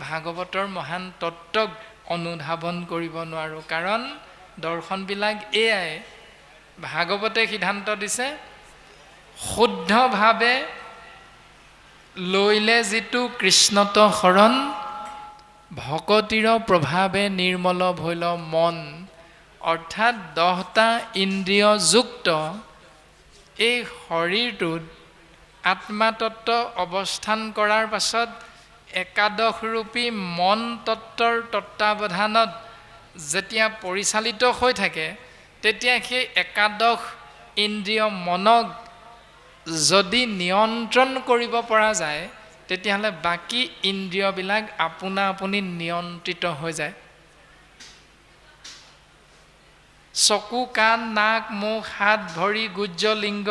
ভাগৱতৰ মহান তত্ত্বক অনুধাৱন কৰিব নোৱাৰোঁ। কাৰণ দৰ্শনবিলাক এয়াই, ভাগৱতে সিদ্ধান্ত দিছে শুদ্ধভাৱে লৈলে যিটো কৃষ্ণত শৰণ, ভকতিৰ প্ৰভাৱে নিৰ্মল ভৈল মন। অৰ্থাৎ 10টা ইন্দ্ৰিয়যুক্ত এই শৰীৰটোত আত্মাতত্ত্ব অৱস্থান কৰাৰ পাছত একাদশ ৰূপী মন তত্ত্বৰ তত্ত্বাৱধানত যেতিয়া পৰিচালিত হৈ থাকে, তেতিয়া সেই একাদশ ইন্দ্ৰিয় মনক যদি নিয়ন্ত্ৰণ কৰিব পৰা যায়, তেতিয়াহ'লে বাকী ইন্দ্ৰিয়বিলাক আপোনা আপুনি নিয়ন্ত্ৰিত হৈ যায়। চকু, কাণ, নাক, মুখ, হাত, ভৰি, গুহ্য লিংগ,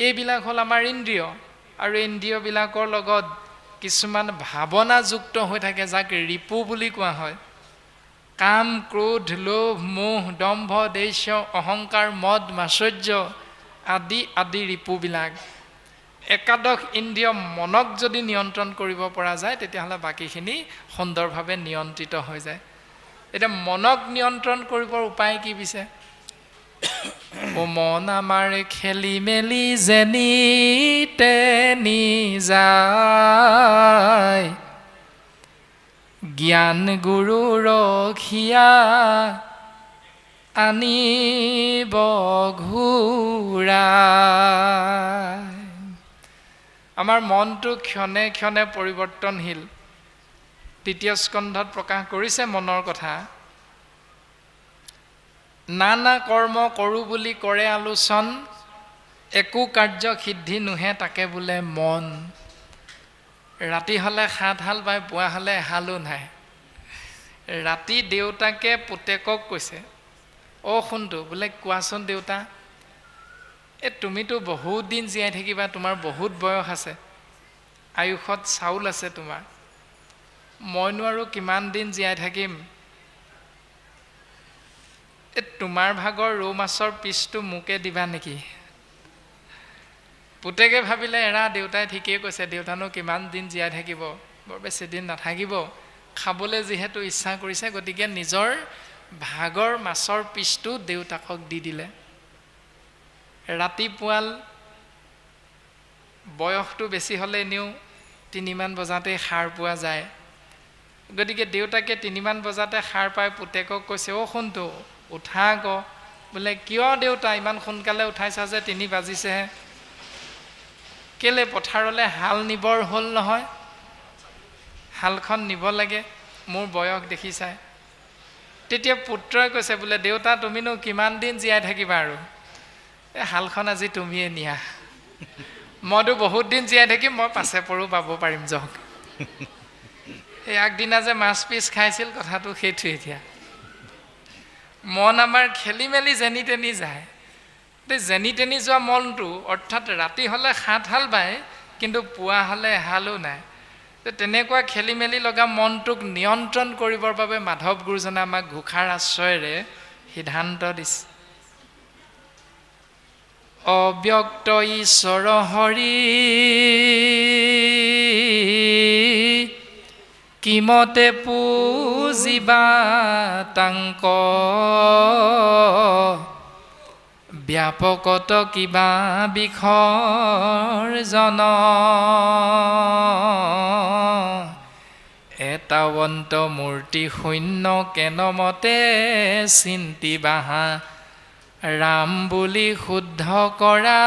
এইবিলাক হ'ল আমাৰ ইন্দ্ৰিয়, আৰু ইন্দ্ৰিয়বিলাকৰ লগত কিছুমান ভাৱনাযুক্ত হৈ থাকে, যাক ৰিপু বুলি কোৱা হয়। কাম, ক্ৰোধ, লোভ, মোহ, দম্ভ, দেশ্য, অহংকাৰ, মদ, মাশ্চৰ্য আদি আদি ৰিপুবিলাক। একাদশ ইন্দ্ৰিয় মনক যদি নিয়ন্ত্ৰণ কৰিব পৰা যায়, তেতিয়াহ'লে বাকীখিনি সুন্দৰভাৱে নিয়ন্ত্ৰিত হৈ যায়। এতিয়া মনক নিয়ন্ত্ৰণ কৰিবৰ উপায় কি পিছে? ও মন আমাৰ খেলি মেলি যেনি তেনি যায়, জ্ঞান গুৰু ৰখিয়া আনিব ঘূৰাই। আমাৰ মনটো ক্ষণে ক্ষণে পৰিৱৰ্তনশীল। 3য় স্কন্ধত প্ৰকাশ কৰিছে মনৰ কথা। নানা কৰ্ম কৰোঁ বুলি কৰে আলোচন, একো কাৰ্য সিদ্ধি নুহে তাকে বোলে মন। ৰাতি হ'লে 7 হাল বাই, পুৱা হ'লে এহালো নাই। ৰাতি দেউতাকে পুতেকক কৈছে, অ' শুনটো বোলে, কোৱাচোন দেউতা, তুমিতো বহুত দিন জীয়াই থাকিবা, তোমাৰ বহুত বয়স আছে, আয়ুষত চাউল আছে তোমাৰ, মইনো আৰু কিমান দিন জীয়াই থাকিম, তোমাৰ ভাগৰ ৰৌ মাছৰ পিচটো মোকে দিবা নেকি? পুতেকে ভাবিলে এৰা দেউতাই ঠিকেই কৈছে, দেউতানো কিমান দিন জীয়াই থাকিব, বৰ বেছি দিন নাথাকিব, খাবলৈ যিহেতু ইচ্ছা কৰিছে, গতিকে নিজৰ ভাগৰ মাছৰ পিচটো দেউতাকক দি দিলে। ৰাতিপুৱাল বয়সটো বেছি হ'লে এনেও 3 মান বজাতেই সাৰ পোৱা যায়, গতিকে দেউতাকে 3 মান বজাতে সাৰ পাই পুতেকক কৈছে, অ' শুনটো উঠা আকৌ। বোলে কিয় দেউতা ইমান সোনকালে উঠাইছা যে, 3 বাজিছেহে? কেলে পথাৰলৈ হাল নিবৰ হ'ল নহয়, হালখন নিব লাগে, মোৰ বয়স দেখিছাই। তেতিয়া পুত্ৰই কৈছে, বোলে দেউতা তুমিনো কিমান দিন জীয়াই থাকিবা আৰু, হালখন আজি তুমিয়ে নিয়া, মইতো বহুত দিন জীয়াই থাকিম, মই পাছে পৰো পাব পাৰিম যাওক। সেই আগদিনা যে মাছ পিচ খাইছিল, কথাটো সেইটোৱে। এতিয়া মন আমাৰ খেলি মেলি যেনি তেনি যায়। যেনি তেনি যোৱা মনটো, অৰ্থাৎ ৰাতি হ'লে 7 হাল বায়, কিন্তু পুৱা হ'লে এহালো নাই। তেনেকুৱা খেলি মেলি লগা মনটোক নিয়ন্ত্ৰণ কৰিবৰ বাবে মাধৱ গুৰুজনে আমাক ঘোষাৰ আশ্ৰয়েৰে সিদ্ধান্ত দিছে। অব্যক্ত ঈশ্বৰ হৰি কিমতে পূজিবা তাংক, ব্যাপকত কিবা বিসৰ্জন, এটাৱন্ত মূৰ্তি শূন্য কেনমতে চিন্তিবাহা, ৰাম বুলি শুদ্ধ কৰা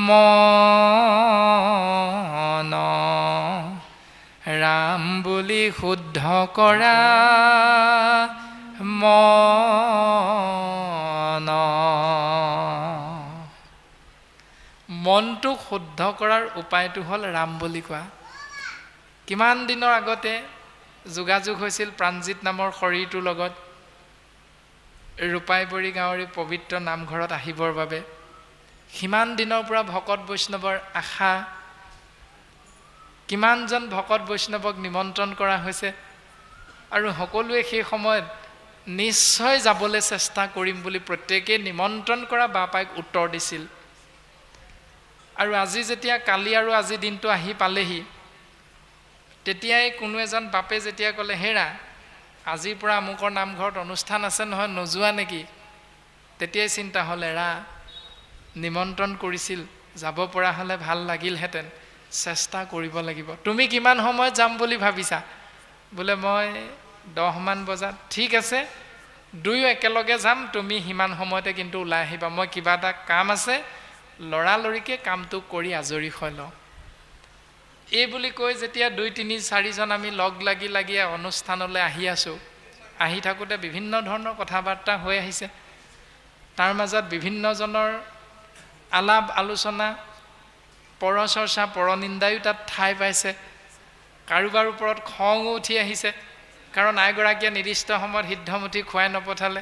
মন, ৰাম বুলি শুদ্ধ কৰা মন। মনটো শুদ্ধ কৰাৰ উপায়টো হ'ল ৰাম বুলি কোৱা। কিমান দিনৰ আগতে যোগাযোগ হৈছিল প্ৰাণজিৎ নামৰ শৰীৰটোৰ লগত, ৰূপাইবৰী গাঁৱৰ পবিত্ৰ নামঘৰত আহিবৰ বাবে। সিমান দিনৰ পৰা ভকত বৈষ্ণৱৰ আশা, কিমানজন ভকত বৈষ্ণৱক নিমন্ত্ৰণ কৰা হৈছে, আৰু সকলোৱে সেই সময়ত নিশ্চয় যাবলৈ চেষ্টা কৰিম বুলি প্ৰত্যেকেই নিমন্ত্ৰণ কৰা বাপাইক উত্তৰ দিছিল। আৰু আজি যেতিয়া কালি আৰু আজি দিনটো আহি পালেহি, তেতিয়াই কোনো এজন বাপে যেতিয়া ক'লে, হেৰা আজিৰ পৰা আমুকৰ নামঘৰত অনুষ্ঠান আছে নহয়, নোযোৱা নেকি? তেতিয়াই চিন্তা হ'ল, এৰা নিমন্ত্ৰণ কৰিছিল, যাব পৰা হ'লে ভাল লাগিলহেঁতেন, চেষ্টা কৰিব লাগিব। তুমি কিমান সময়ত যাম বুলি ভাবিছা? বোলে মই 10 মান বজাত। ঠিক আছে, দুয়ো একেলগে যাম, তুমি সিমান সময়তে কিন্তু ওলাই আহিবা, মই কিবা এটা কাম আছে, লৰালৰিকৈ কামটো কৰি আজৰি হৈ লওঁ। এই বুলি কৈ যেতিয়া 2-3-4জন আমি লগ লাগি অনুষ্ঠানলৈ আহি আছোঁ, আহি থাকোঁতে বিভিন্ন ধৰণৰ কথা বাৰ্তা হৈ আহিছে। তাৰ মাজত বিভিন্নজনৰ আলাপ আলোচনা, পৰচৰ্চা, পৰনিন্দায়ো তাত ঠাই পাইছে। কাৰোবাৰ ওপৰত খঙো উঠি আহিছে, কাৰণ আইগৰাকীয়ে নিৰ্দিষ্ট সময়ত সিদ্ধমুঠি খুৱাই নপঠালে।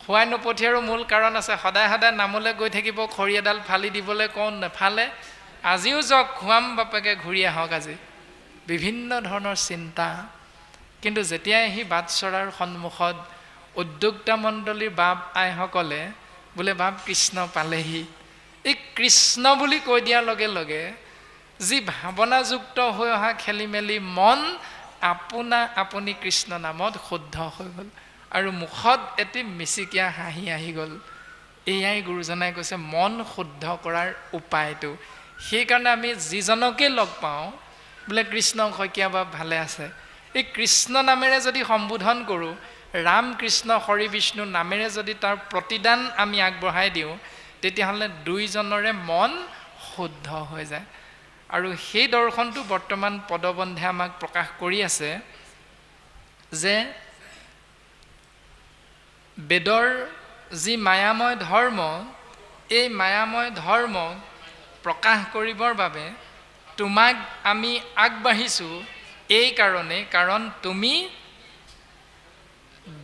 খুৱাই নপঠিয়াৰো মূল কাৰণ আছে, সদায় সদায় নামলৈ গৈ থাকিব, খৰি এডাল ফালি দিবলৈ কওঁ, নেফালে, আজিও যাওক, খুৱাম বাপেকে, ঘূৰি আহক আজি। বিভিন্ন ধৰণৰ চিন্তা। কিন্তু যেতিয়াই আহি বাটচৰাৰ সন্মুখত উদ্যোক্তা মণ্ডলীৰ বাপ আইসকলে বোলে বাপ কৃষ্ণ পালেহি, এই কৃষ্ণ বুলি কৈ দিয়াৰ লগে লগে যি ভাৱনাযুক্ত হৈ অহা খেলি মেলি মন আপোনা আপুনি কৃষ্ণ নামত শুদ্ধ হৈ গ'ল, আৰু মুখত এটি মিচিকীয়া হাঁহি আহি গ'ল। এয়াই গুৰুজনাই কৈছে মন শুদ্ধ কৰাৰ উপায়টো। সেইকাৰণে আমি যিজনকে লগ পাওঁ, বোলে কৃষ্ণ শইকীয়া বাপ ভালে আছে, এই কৃষ্ণ নামেৰে যদি সম্বোধন কৰোঁ, ৰাম কৃষ্ণ হৰি বিষ্ণু নামেৰে যদি তাৰ প্ৰতিদান আমি আগবঢ়াই দিওঁ, তেতিয়াহ'লে দুইজনৰে মন শুদ্ধ হৈ যায়। আৰু সেই দৰ্শনটো বৰ্তমান পদবন্ধে আমাক প্ৰকাশ কৰি আছে যে বেদৰ যি মায়াময় ধৰ্ম, এই মায়াময় ধৰ্ম প্ৰকাশ কৰিবৰ বাবে তোমাক আমি আগবাঢ়িছোঁ এই কাৰণে, কাৰণ তুমি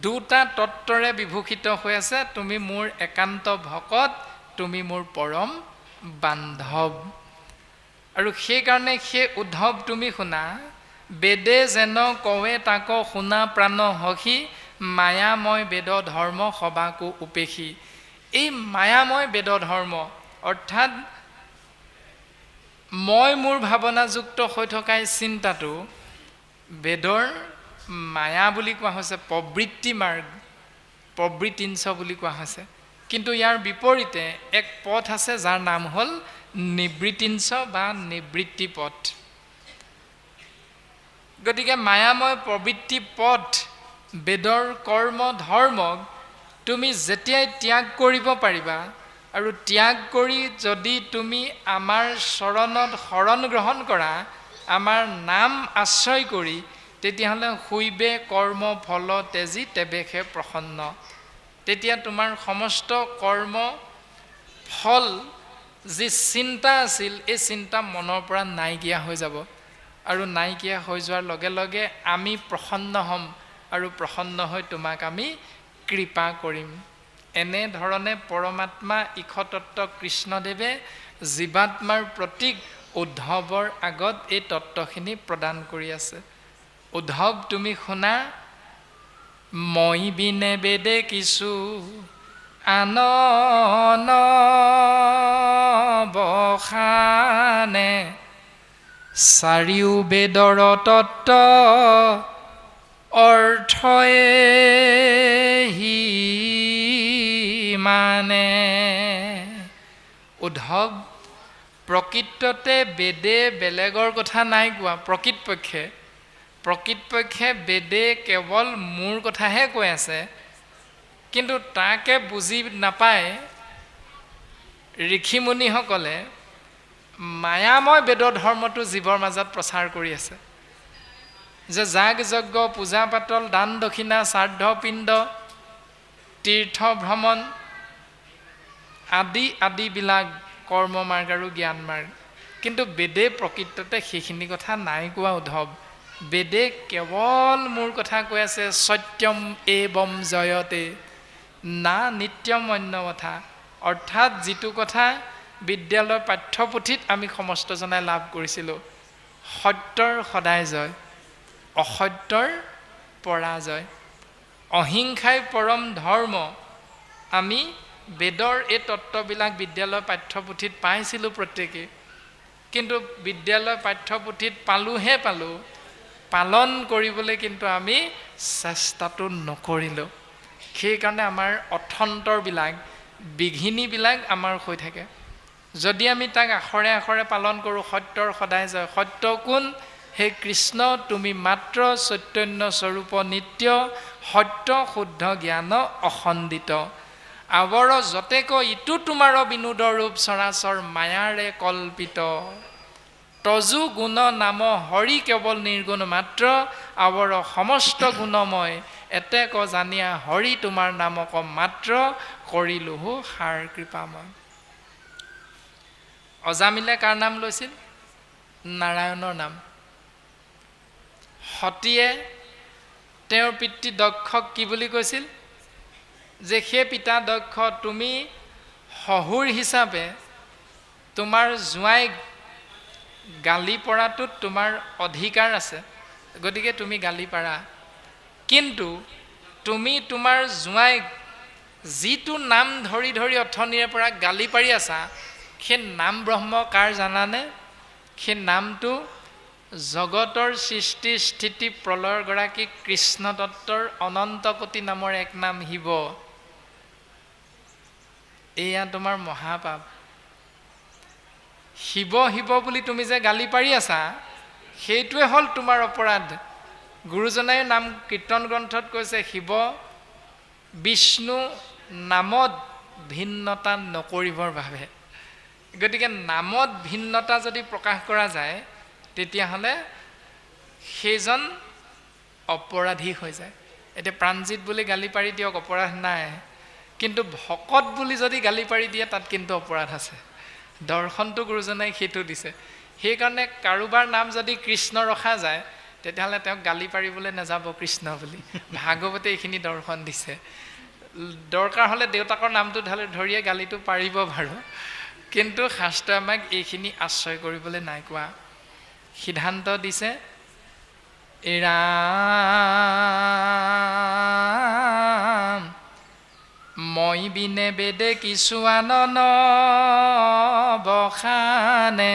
দুটা তত্ত্বৰে বিভূষিত হৈ আছে। তুমি মোৰ একান্ত ভকত, তুমি মোৰ পৰম বান্ধৱ। আৰু সেইকাৰণে সেই উদ্ধৱ তুমি শুনা, বেদে যেন কৱে তাক শুনা প্ৰাণ হসি, মায়াময় বেদ ধৰ্ম সবাকো উপেক্ষী। এই মায়াময় বেদ ধৰ্ম অৰ্থাৎ মই মোৰ ভাৱনাযুক্ত হৈ থকা এই চিন্তাটো বেদৰ মায়া বুলি কোৱা হৈছে, প্ৰবৃত্তি মাৰ্গ, প্ৰবৃত্তিঞ্চ বুলি কোৱা হৈছে। কিন্তু ইয়াৰ বিপৰীতে এক পথ আছে যাৰ নাম হ'ল নিবৃত্তিঞ্চ বা নিবৃত্তি পথ। গতিকে মায়াময় প্ৰবৃত্তি পথ বেদৰ কৰ্ম ধৰ্মক তুমি যেতিয়াই ত্যাগ কৰিব পাৰিবা, আৰু ত্যাগ কৰি যদি তুমি আমাৰ চৰণত শৰণ গ্ৰহণ কৰা, আমাৰ নাম আশ্ৰয় কৰি, তেতিয়াহ'লে শৈবে কৰ্ম ফল তেজী তেবেশে প্ৰসন্ন। তেতিয়া তোমাৰ সমস্ত কৰ্ম ফল যি চিন্তা আছিল, এই চিন্তা মনৰ পৰা নাইকিয়া হৈ যাব। আৰু নাইকিয়া হৈ যোৱাৰ লগে লগে আমি প্ৰসন্ন হ'ম, আৰু প্ৰসন্ন হৈ তোমাক আমি কৃপা কৰিম। এনেধৰণে পৰমাত্মা ঈশতত্ত্ব কৃষ্ণদেৱে জীৱাত্মাৰ প্ৰতীক উদ্ধৱৰ আগত এই তত্ত্বখিনি প্ৰদান কৰি আছে। উদ্ধৱ তুমি শুনা, মই বিনে বেদে কিছু আনন বখানে, চাৰিও বেদৰ তত্ত্ব অৰ্থয়ে হি মানে। উদ্ধৱ, প্ৰকৃততে বেদে বেলেগৰ কথা নাই কোৱা। প্ৰকৃতপক্ষে বেদে কেৱল মোৰ কথাহে কৈ আছে, কিন্তু তাকে বুজি নাপায় ঋষিমুনিসকলে মায়াময় বেদ ধৰ্মটো জীৱৰ মাজত প্ৰচাৰ কৰি আছে। যে যাগ যজ্ঞ, পূজা পাতল, দান দক্ষিণা, শ্ৰাদ্ধ পিণ্ড, তীৰ্থ ভ্ৰমণ আদিবিলাক কৰ্ম মাৰ্গ আৰু জ্ঞান মাৰ্গ। কিন্তু বেদে প্ৰকৃততে সেইখিনি কথা নাই কোৱা উদ্ধৱ। বেদে কেৱল মোৰ কথা কৈ আছে, সত্যম এবম জয়তে না নিত্যম অন্য কথা। অৰ্থাৎ যিটো কথা বিদ্যালয়ৰ পাঠ্যপুথিত আমি সমস্তজনাই লাভ কৰিছিলোঁ, সত্যৰ সদায় জয়, অসত্যৰ পৰাজয়, অহিংসাই পৰম ধৰ্ম। আমি বেদৰ এই তত্ত্ববিলাক বিদ্যালয়ৰ পাঠ্যপুথিত পাইছিলোঁ প্ৰত্যেকেই, কিন্তু বিদ্যালয়ৰ পাঠ্যপুথিত পালোঁহে পালোঁ, পালন কৰিবলৈ কিন্তু আমি চেষ্টাটো নকৰিলোঁ। সেইকাৰণে আমাৰ অথন্তৰবিলাক, বিঘিনিবিলাক আমাৰ হৈ থাকে। যদি আমি তাক আখৰে আখৰে পালন কৰোঁ, সত্যৰ সদায় জয়, সত্য কোন? হে কৃষ্ণ, তুমি মাত্ৰ চৈতন্য স্বৰূপ নিত্য, সত্য শুদ্ধ জ্ঞান অখণ্ডিত। আৱৰ যতেক ইটো তোমাৰ বিনোদ ৰূপ, চৰাচৰ মায়াৰে কল্পিত। তজু গুণ নাম হৰি কেৱল নিৰ্গুণ মাত্ৰ, আৱৰ সমস্ত গুণময়, এতেক জানিয়া হৰি তোমাৰ নামক মাত্ৰ, কৰিলোহো সাৰ কৃপাময়। অজামিলে কাৰ নাম লৈছিল? নাৰায়ণৰ নাম। সতীয়ে তেওঁৰ পিতৃ দক্ষক কি বুলি কৈছিল? যে সেই পিতা দক্ষ, তুমি শহুৰ হিচাপে তোমাৰ জোঁৱাইক গালি পৰাটোত তোমাৰ অধিকাৰ আছে, গতিকে তুমি গালি পাৰা। কিন্তু তুমি তোমাৰ জোঁৱাইক যিটো নাম ধৰি ধৰি অথনিৰে পৰা গালি পাৰি আছা, সেই নাম ব্ৰহ্ম কাৰ জানানে? সেই নামটো জগতৰ সৃষ্টি স্থিতি প্ৰলয়ৰ গৰাকী কৃষ্ণ তত্ত্বৰ অনন্তকোটি নামৰ এক নাম শিৱ। এয়া তোমাৰ মহাপাপ। শিৱ শিৱ বুলি তুমি যে গালি পাৰি আছা, সেইটোৱে হ'ল তোমাৰ অপৰাধ। গুৰুজনাই নাম কীৰ্তন গ্ৰন্থত কৈছে, শিৱ বিষ্ণু নামত ভিন্নতা নকৰিবৰ বাবে। গতিকে নামত ভিন্নতা যদি প্ৰকাশ কৰা যায়, তেতিয়াহ'লে সেইজন অপৰাধী হৈ যায়। এতিয়া প্ৰাণজিত বুলি গালি পাৰি দিয়ক, অপৰাধ নাই, কিন্তু ভকত বুলি যদি গালি পাৰি দিয়ে তাত কিন্তু অপৰাধ আছে। দৰ্শনটো গুৰুজনাই সেইটো দিছে। সেইকাৰণে কাৰোবাৰ নাম যদি কৃষ্ণ ৰখা যায় তেতিয়াহ'লে তেওঁক গালি পাৰিবলৈ নাযাব কৃষ্ণ বুলি। ভাগৱতে এইখিনি দৰ্শন দিছে। দৰকাৰ হ'লে দেউতাকৰ নামটো ধৰিয়ে গালিটো পাৰিব বাৰু, কিন্তু শাস্ত্ৰই আমাক এইখিনি আশ্ৰয় কৰিবলৈ নাই কোৱা। সিদ্ধান্ত দিছে ৰাম মই বিনে বেদে কিছু আনন বখানে,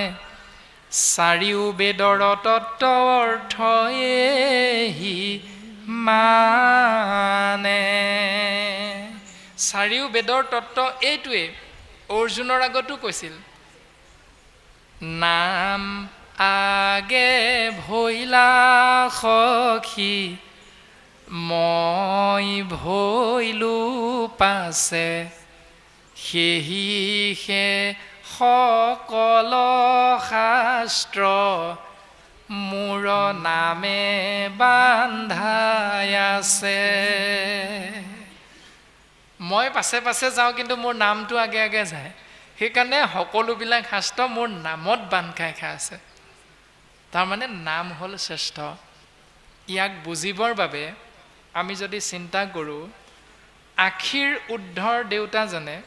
চাৰিও বেদৰ তত্ত্ব অৰ্থ এহি মানে। চাৰিও বেদৰ তত্ত্ব এইটোৱে। অৰ্জুনৰ আগতো কৈছিল, নাম আগে ভৈলা সখী মই ভৈলো পাছে, সেহিহে সকল শাস্ত্ৰ মোৰ নামে বান্ধাই আছে। মই পাছে পাছে যাওঁ কিন্তু মোৰ নামটো আগে আগে যায়। সেইকাৰণে সকলোবিলাক শাস্ত্ৰ মোৰ নামত বান্ধ খাই আছে। তাৰমানে নাম হ'ল শ্ৰেষ্ঠ। ইয়াক বুজিবৰ বাবে আমি যদি চিন্তা কৰোঁ, আশীৰ ঊৰ্ধৰ দেউতাজনে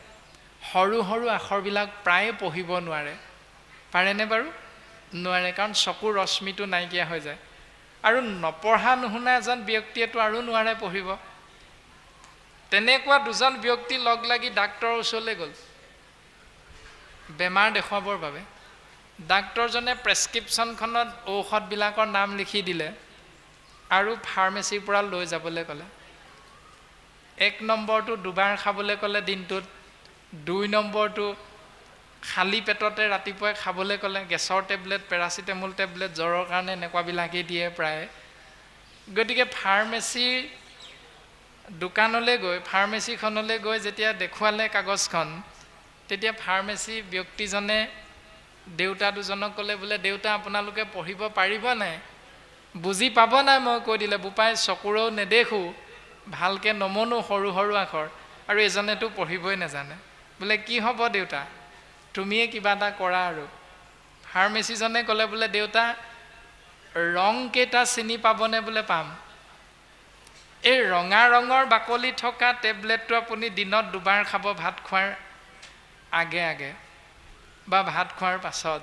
সৰু সৰু আখৰবিলাক প্ৰায়ে পঢ়িব নোৱাৰে। পাৰেনে বাৰু? নোৱাৰে, কাৰণ চকুৰ ৰশ্মিটো নাইকিয়া হৈ যায়। আৰু নপঢ়া নুশুনা এজন ব্যক্তিয়েতো আৰু নোৱাৰে পঢ়িব। তেনেকুৱা দুজন ব্যক্তি লগ লাগি ডাক্তৰৰ ওচৰলৈ গ'ল বেমাৰ দেখুৱাবৰ বাবে। ডাক্তৰজনে প্ৰেছক্ৰিপশ্যনখনত ঔষধবিলাকৰ নাম লিখি দিলে আৰু ফাৰ্মেচীৰ পৰা লৈ যাবলৈ ক'লে। 1 নম্বৰটো দুবাৰ খাবলৈ ক'লে দিনটোত, 2 নম্বৰটো খালী পেটতে ৰাতিপুৱাই খাবলৈ ক'লে, গেছৰ টেবলেট, পেৰাচিটামল টেবলেট, জ্বৰৰ কাৰণে এনেকুৱাবিলাকেই দিয়ে প্ৰায়। গতিকে ফাৰ্মেচীৰ দোকানলৈ গৈ, ফাৰ্মেচীখনলৈ গৈ যেতিয়া দেখুৱালে কাগজখন, তেতিয়া ফাৰ্মেচী ব্যক্তিজনে দেউতা দুজনক ক'লে, বোলে দেউতা আপোনালোকে পঢ়িব পাৰিব নাই? বুজি পাব নাই মই কৈ দিলে? বোপাই চকুৰেও নেদেখোঁ, ভালকৈ নমনো সৰু সৰু আখৰ, আৰু এজনেতো পঢ়িবই নাজানে। বোলে কি হ'ব দেউতা, তুমিয়ে কিবা এটা কৰা আৰু। ফাৰ্মেচীজনে ক'লে, বোলে দেউতা ৰংকেইটা চিনি পাবনে? বোলে পাম। এই ৰঙা ৰঙৰ বাকলি থকা টেবলেটটো আপুনি দিনত 2 বাৰ খাব, ভাত খোৱাৰ আগে আগে বা ভাত খোৱাৰ পাছত।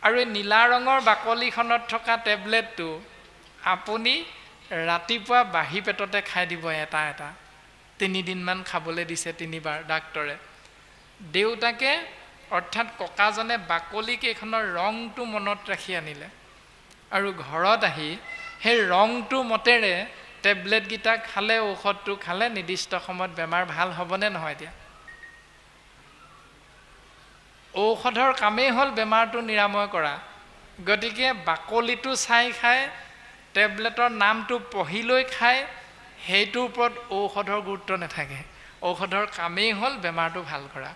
আৰু এই নীলা ৰঙৰ বাকলিখনত থকা টেবলেটটো আপুনি ৰাতিপুৱা বাঢ়ি পেটতে খাই দিব, এটা এটা। 3 দিনমান খাবলৈ দিছে, 3 বাৰ ডাক্তৰে। দেউতাকে অৰ্থাৎ ককাজনে বাকলিকেইখনৰ ৰংটো মনত ৰাখি আনিলে আৰু ঘৰত আহি সেই ৰংটো মতেৰে টেবলেটকেইটা খালে, ঔষধটো খালে। নিৰ্দিষ্ট সময়ত বেমাৰ ভাল হ'বনে নহয়? এতিয়া ঔষধৰ কামেই হ'ল বেমাৰটো নিৰাময় কৰা। গতিকে বাকলিটো চাই খায়, টেবলেটৰ নামটো পঢ়ি লৈ খায়, সেইটোৰ ওপৰত ঔষধৰ গুৰুত্ব নাথাকে। ঔষধৰ কামেই হ'ল বেমাৰটো ভাল কৰা।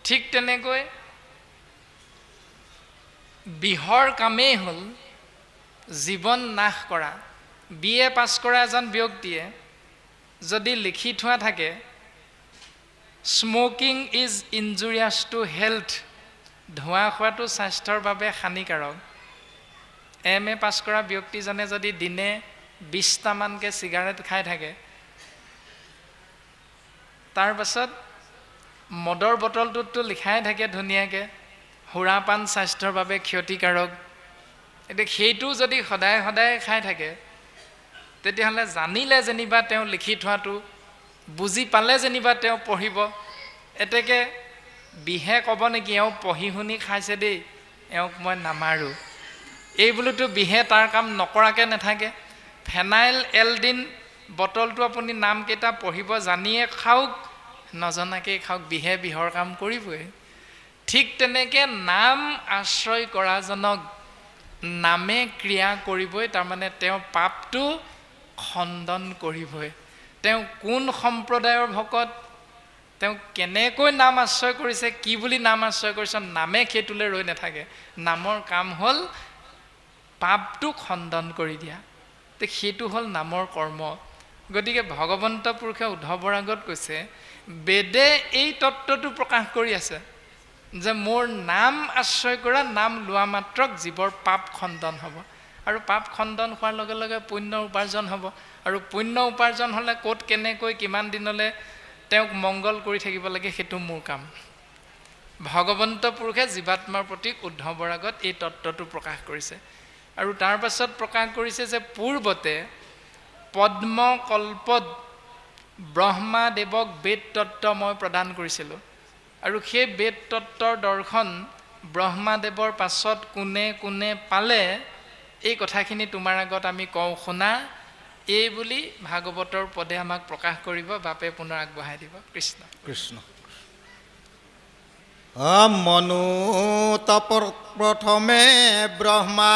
ঠিক তেনেকৈ বিষৰ কামেই হ'ল জীৱন নাশ কৰা। BA পাছ কৰা এজন ব্যক্তিয়ে যদি লিখি থোৱা থাকে, স্মকিং ইজ ইনজুৰিয়াছ টু হেল্থ, ধোঁৱা খোৱাটো স্বাস্থ্যৰ বাবে হানিকাৰক। MA পাছ কৰা ব্যক্তিজনে যদি দিনে 20টামানকৈ চিগাৰেট খাই থাকে, তাৰ পাছত মদৰ বটলটোততো লিখাই থাকে ধুনীয়াকৈ, সুৰাপান স্বাস্থ্যৰ বাবে ক্ষতিকাৰক। এতিয়া সেইটো যদি সদায় সদায় খাই থাকে, তেতিয়াহ'লে জানিলে যেনিবা তেওঁ লিখি থোৱাটো, বুজি পালে যেনিবা তেওঁ পঢ়িব। এতেকে বিহে ক'ব নেকি, এওঁ পঢ়ি শুনি খাইছে দেই, এওঁক মই নামাৰোঁ। এই বোলোতো বিহে তাৰ কাম নকৰাকৈ নাথাকে। ফেনাইল এলডিন বটলটো আপুনি নামকেইটা পঢ়িব জানিয়ে খাওক, নজনাকেই খাওক, বিহে বিহৰ কাম কৰিবই। ঠিক তেনেকৈ নাম আশ্ৰয় কৰাজনক নামে ক্ৰিয়া কৰিবই, তাৰমানে তেওঁ পাপটো খণ্ডন কৰিবই। তেওঁ কোন সম্প্ৰদায়ৰ ভকত, তেওঁ কেনেকৈ নাম আশ্ৰয় কৰিছে, কি বুলি নাম আশ্ৰয় কৰিছে, নামে সেইটোলৈ ৰৈ নাথাকে। নামৰ কাম হ'ল পাপটো খণ্ডন কৰি দিয়া। তো সেইটো হ'ল নামৰ কৰ্ম। গতিকে ভগৱন্ত পুৰুষে উদ্ধৱৰ আগত কৈছে, বেদে এই তত্ত্বটো প্ৰকাশ কৰি আছে যে মোৰ নাম আশ্ৰয় কৰা, নাম লোৱা মাত্ৰক জীৱৰ পাপ খণ্ডন হ'ব, আৰু পাপ খণ্ডন হোৱাৰ লগে লগে পুণ্য উপাৰ্জন হ'ব, আৰু পুণ্য উপাৰ্জন হ'লে ক'ত কেনেকৈ কিমান দিনলৈ তেওঁক মংগল কৰি থাকিব লাগে সেইটো মোৰ কাম। ভগৱন্ত পুৰুষে জীৱাত্মাৰ প্ৰতি উদ্ধৱৰ আগত এই তত্ত্বটো প্ৰকাশ কৰিছে। আৰু তাৰ পাছত প্ৰকাশ কৰিছে যে পূৰ্বতে পদ্মকল্পত ব্ৰহ্মাদেৱক বেদ তত্ত্ব মই প্ৰদান কৰিছিলোঁ, আৰু সেই বেদ তত্ত্বৰ দৰ্শন ব্ৰহ্মাদেৱৰ পাছত কোনে কোনে পালে, এই কথাখিনি তোমাৰ আগত আমি কওঁ শুনা, এই বুলি ভাগৱতৰ পদে আমাক প্ৰকাশ কৰিব। বাপে পুনৰ আগবঢ়াই দিব। কৃষ্ণ কৃষ্ণ। মনু প্ৰথমে ব্ৰহ্মা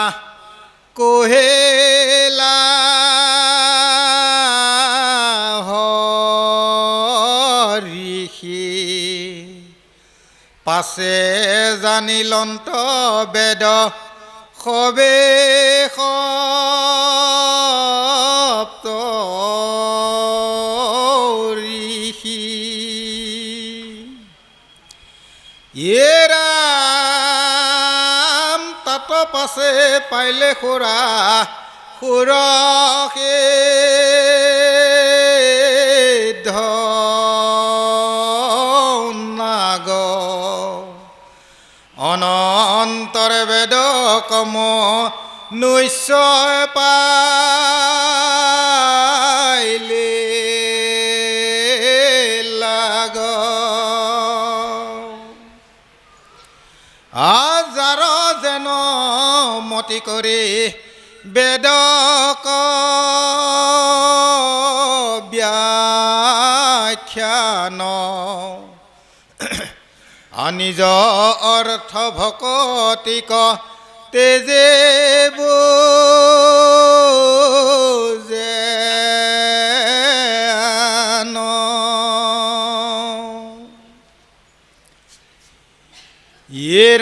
কহিলা ঋষি, পাছে জানিলন্ত বেদ সবে সপ্ত ঋষি। ৰাম তাত পাছে পাইলে খুৰা সুৰসে নাগ অনন্তৰ বেদ কম নিশ্চয় পাইলে লাগ। যাৰ যেন মতি কৰি বেদক ব্যাখ্যান, নিজ অৰ্থ ভকতিক তেজে বুজে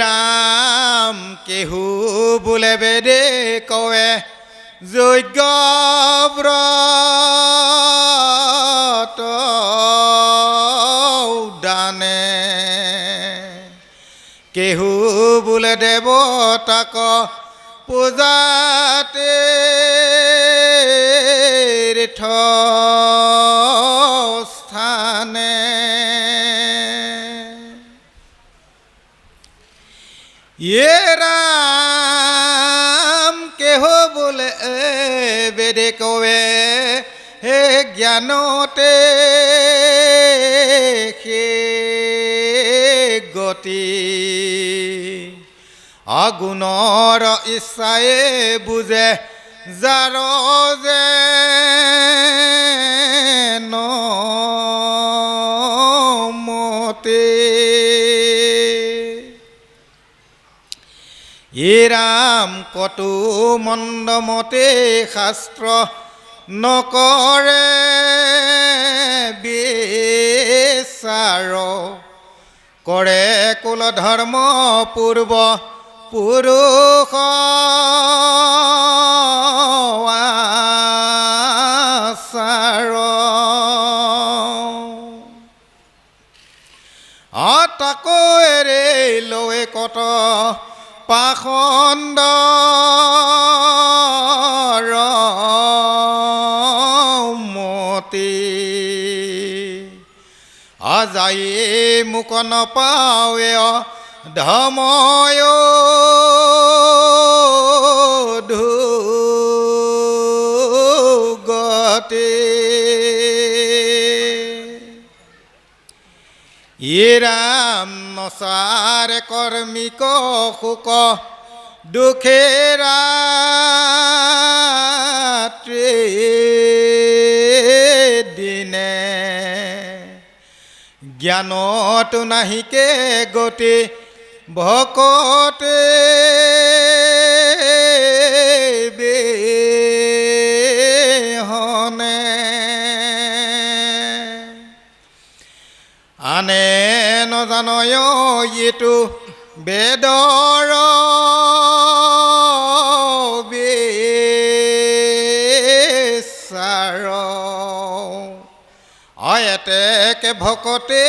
ৰাম কেহু বোলে বেদে কৱে যজ্ঞ ব্ৰত দানে, কেহু বোলে দেৱতাক পূজাতে তীৰ্থ স্থানে। ৰাম কেহ বোলে বেদে কৱে হে জ্ঞানতে সে গতি, অগুণৰ ইচ্ছায়ে বুজে যাৰ যে মতে। ৰাম কতো মন্দমতে শাস্ত্ৰ নকৰে বিচাৰ, কৰে কুল ধৰ্ম পূৰ্ব পুৰুষ আচাৰ। তাকো এৰে লৈ কত পাখণ্ড মতি, যাই মোক নপাৱে ধময় ধুগতে। ৰাম নচাৰ কৰ্মিক শোক দুখে ৰাত্ৰি দিনে, জ্ঞানতো নাহিকে গতি ভকতে বেহনে। আনে নজানয় ইটো বেদৰ এতেকে ভকতে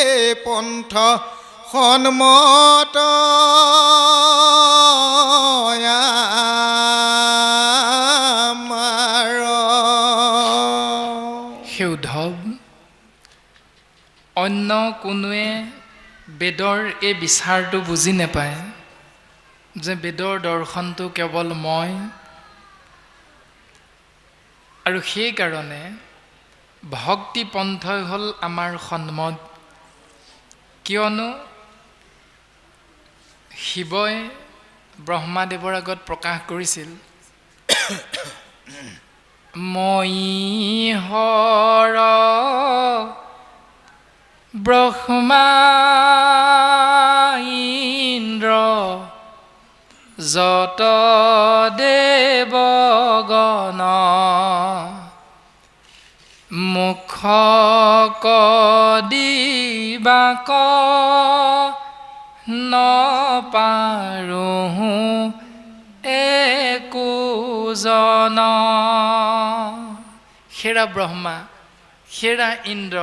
পন্থ সন্মত আমাৰ। সেই উদ্ধৱ, অন্য কোনোৱে বেদৰ এই বিচাৰটো বুজি নাপায় যে বেদৰ দৰ্শনটো কেৱল মই, আৰু সেইকাৰণে ভক্তি পন্থই হ'ল আমাৰ সন্মত। কিয়নো শিৱই ব্ৰহ্মাদেৱৰ আগত প্ৰকাশ কৰিছিল, মই হৰ ব্ৰহ্মা ইন্দ্ৰ যত দেৱগণ মুখ কদিবাক নপাৰোঁ একোজন। সেৰা ব্ৰহ্মা, সেৰা ইন্দ্ৰ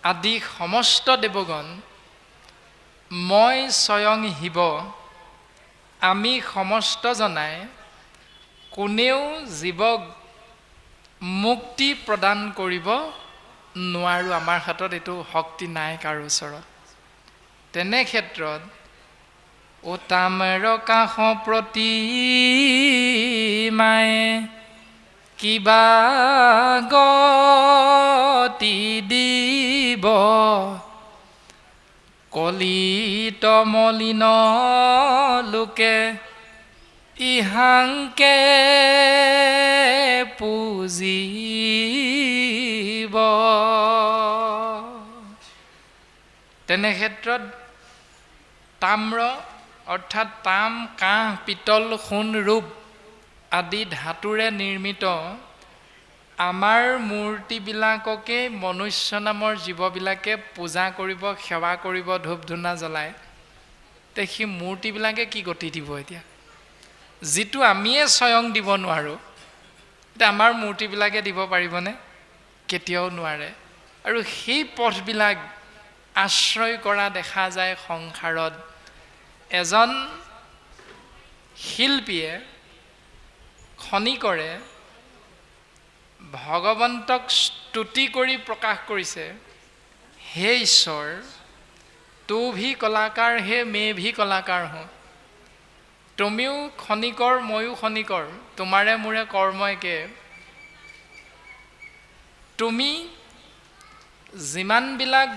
আদি সমস্ত দেৱগণ, মই স্বয়ং শিৱ, আমি সমস্ত জনাই কোনেও জীৱক মুক্তি প্ৰদান কৰিব নোৱাৰোঁ। আমাৰ হাতত এইটো শক্তি নাই কাৰো ওচৰত। তেনে ক্ষেত্ৰত ও তাম্ৰ কাষ প্ৰতি মায়ে কিবা গতি দিব, কলিত মলিন লোকে ইহাংকে পুজিব। তেনে ক্ষেত্ৰত তাম্ৰ অৰ্থাৎ তাম, কাঁহ, পিতল, সোণ, ৰূপ আদি ধাতুৰে নিৰ্মিত আমাৰ মূৰ্তিবিলাককে মনুষ্য নামৰ জীৱবিলাকে পূজা কৰিব, সেৱা কৰিব, ধূপ ধূনা জ্বলায়। তে সেই মূৰ্তিবিলাকে কি গতি দিব? এতিয়া যিটো আমিয়ে স্বয়ং দিব নোৱাৰোঁ, এতিয়া আমাৰ মূৰ্তিবিলাকে দিব পাৰিবনে? কেতিয়াও নোৱাৰে। আৰু সেই পথবিলাক আশ্ৰয় কৰা দেখা যায় সংসাৰত। এজন শিল্পীয়ে খনিকৰে ভগৱন্তক স্তুতি কৰি প্ৰকাশ কৰিছে, হে ঈশ্বৰ, তু ভি কলাকাৰ হে মে ভি কলাকাৰ হওঁ। তুমিও খনিকৰ, ময়ো খনিকৰ, তোমাৰে মোৰে কৰ্ম একে। তুমি যিমানবিলাক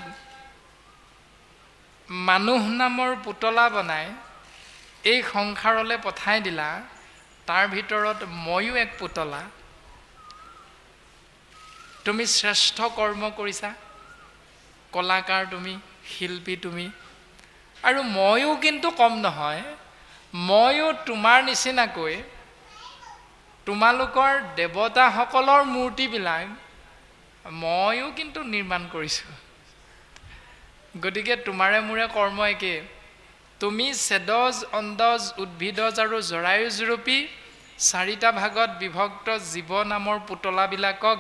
মানুহ নামৰ পুতলা বনাই এই সংসাৰলৈ পঠাই দিলা, তাৰ ভিতৰত ময়ো এক পুতলা। তুমি শ্ৰেষ্ঠ কৰ্ম কৰিছা, কলাকাৰ তুমি, শিল্পী তুমি। আৰু ময়ো কিন্তু কম নহয়, ময়ো তোমাৰ নিচিনাকৈ তোমালোকৰ দেৱতাসকলৰ মূৰ্তিবিলাক ময়ো কিন্তু নিৰ্মাণ কৰিছোঁ। গতিকে তোমাৰে মোৰে কৰ্ম একে। তুমি ছেদজ, অন্দজ, উদ্ভিদজ আৰু জৰায়ুজৰূপী চাৰিটা ভাগত বিভক্ত জীৱ নামৰ পুতলাবিলাকক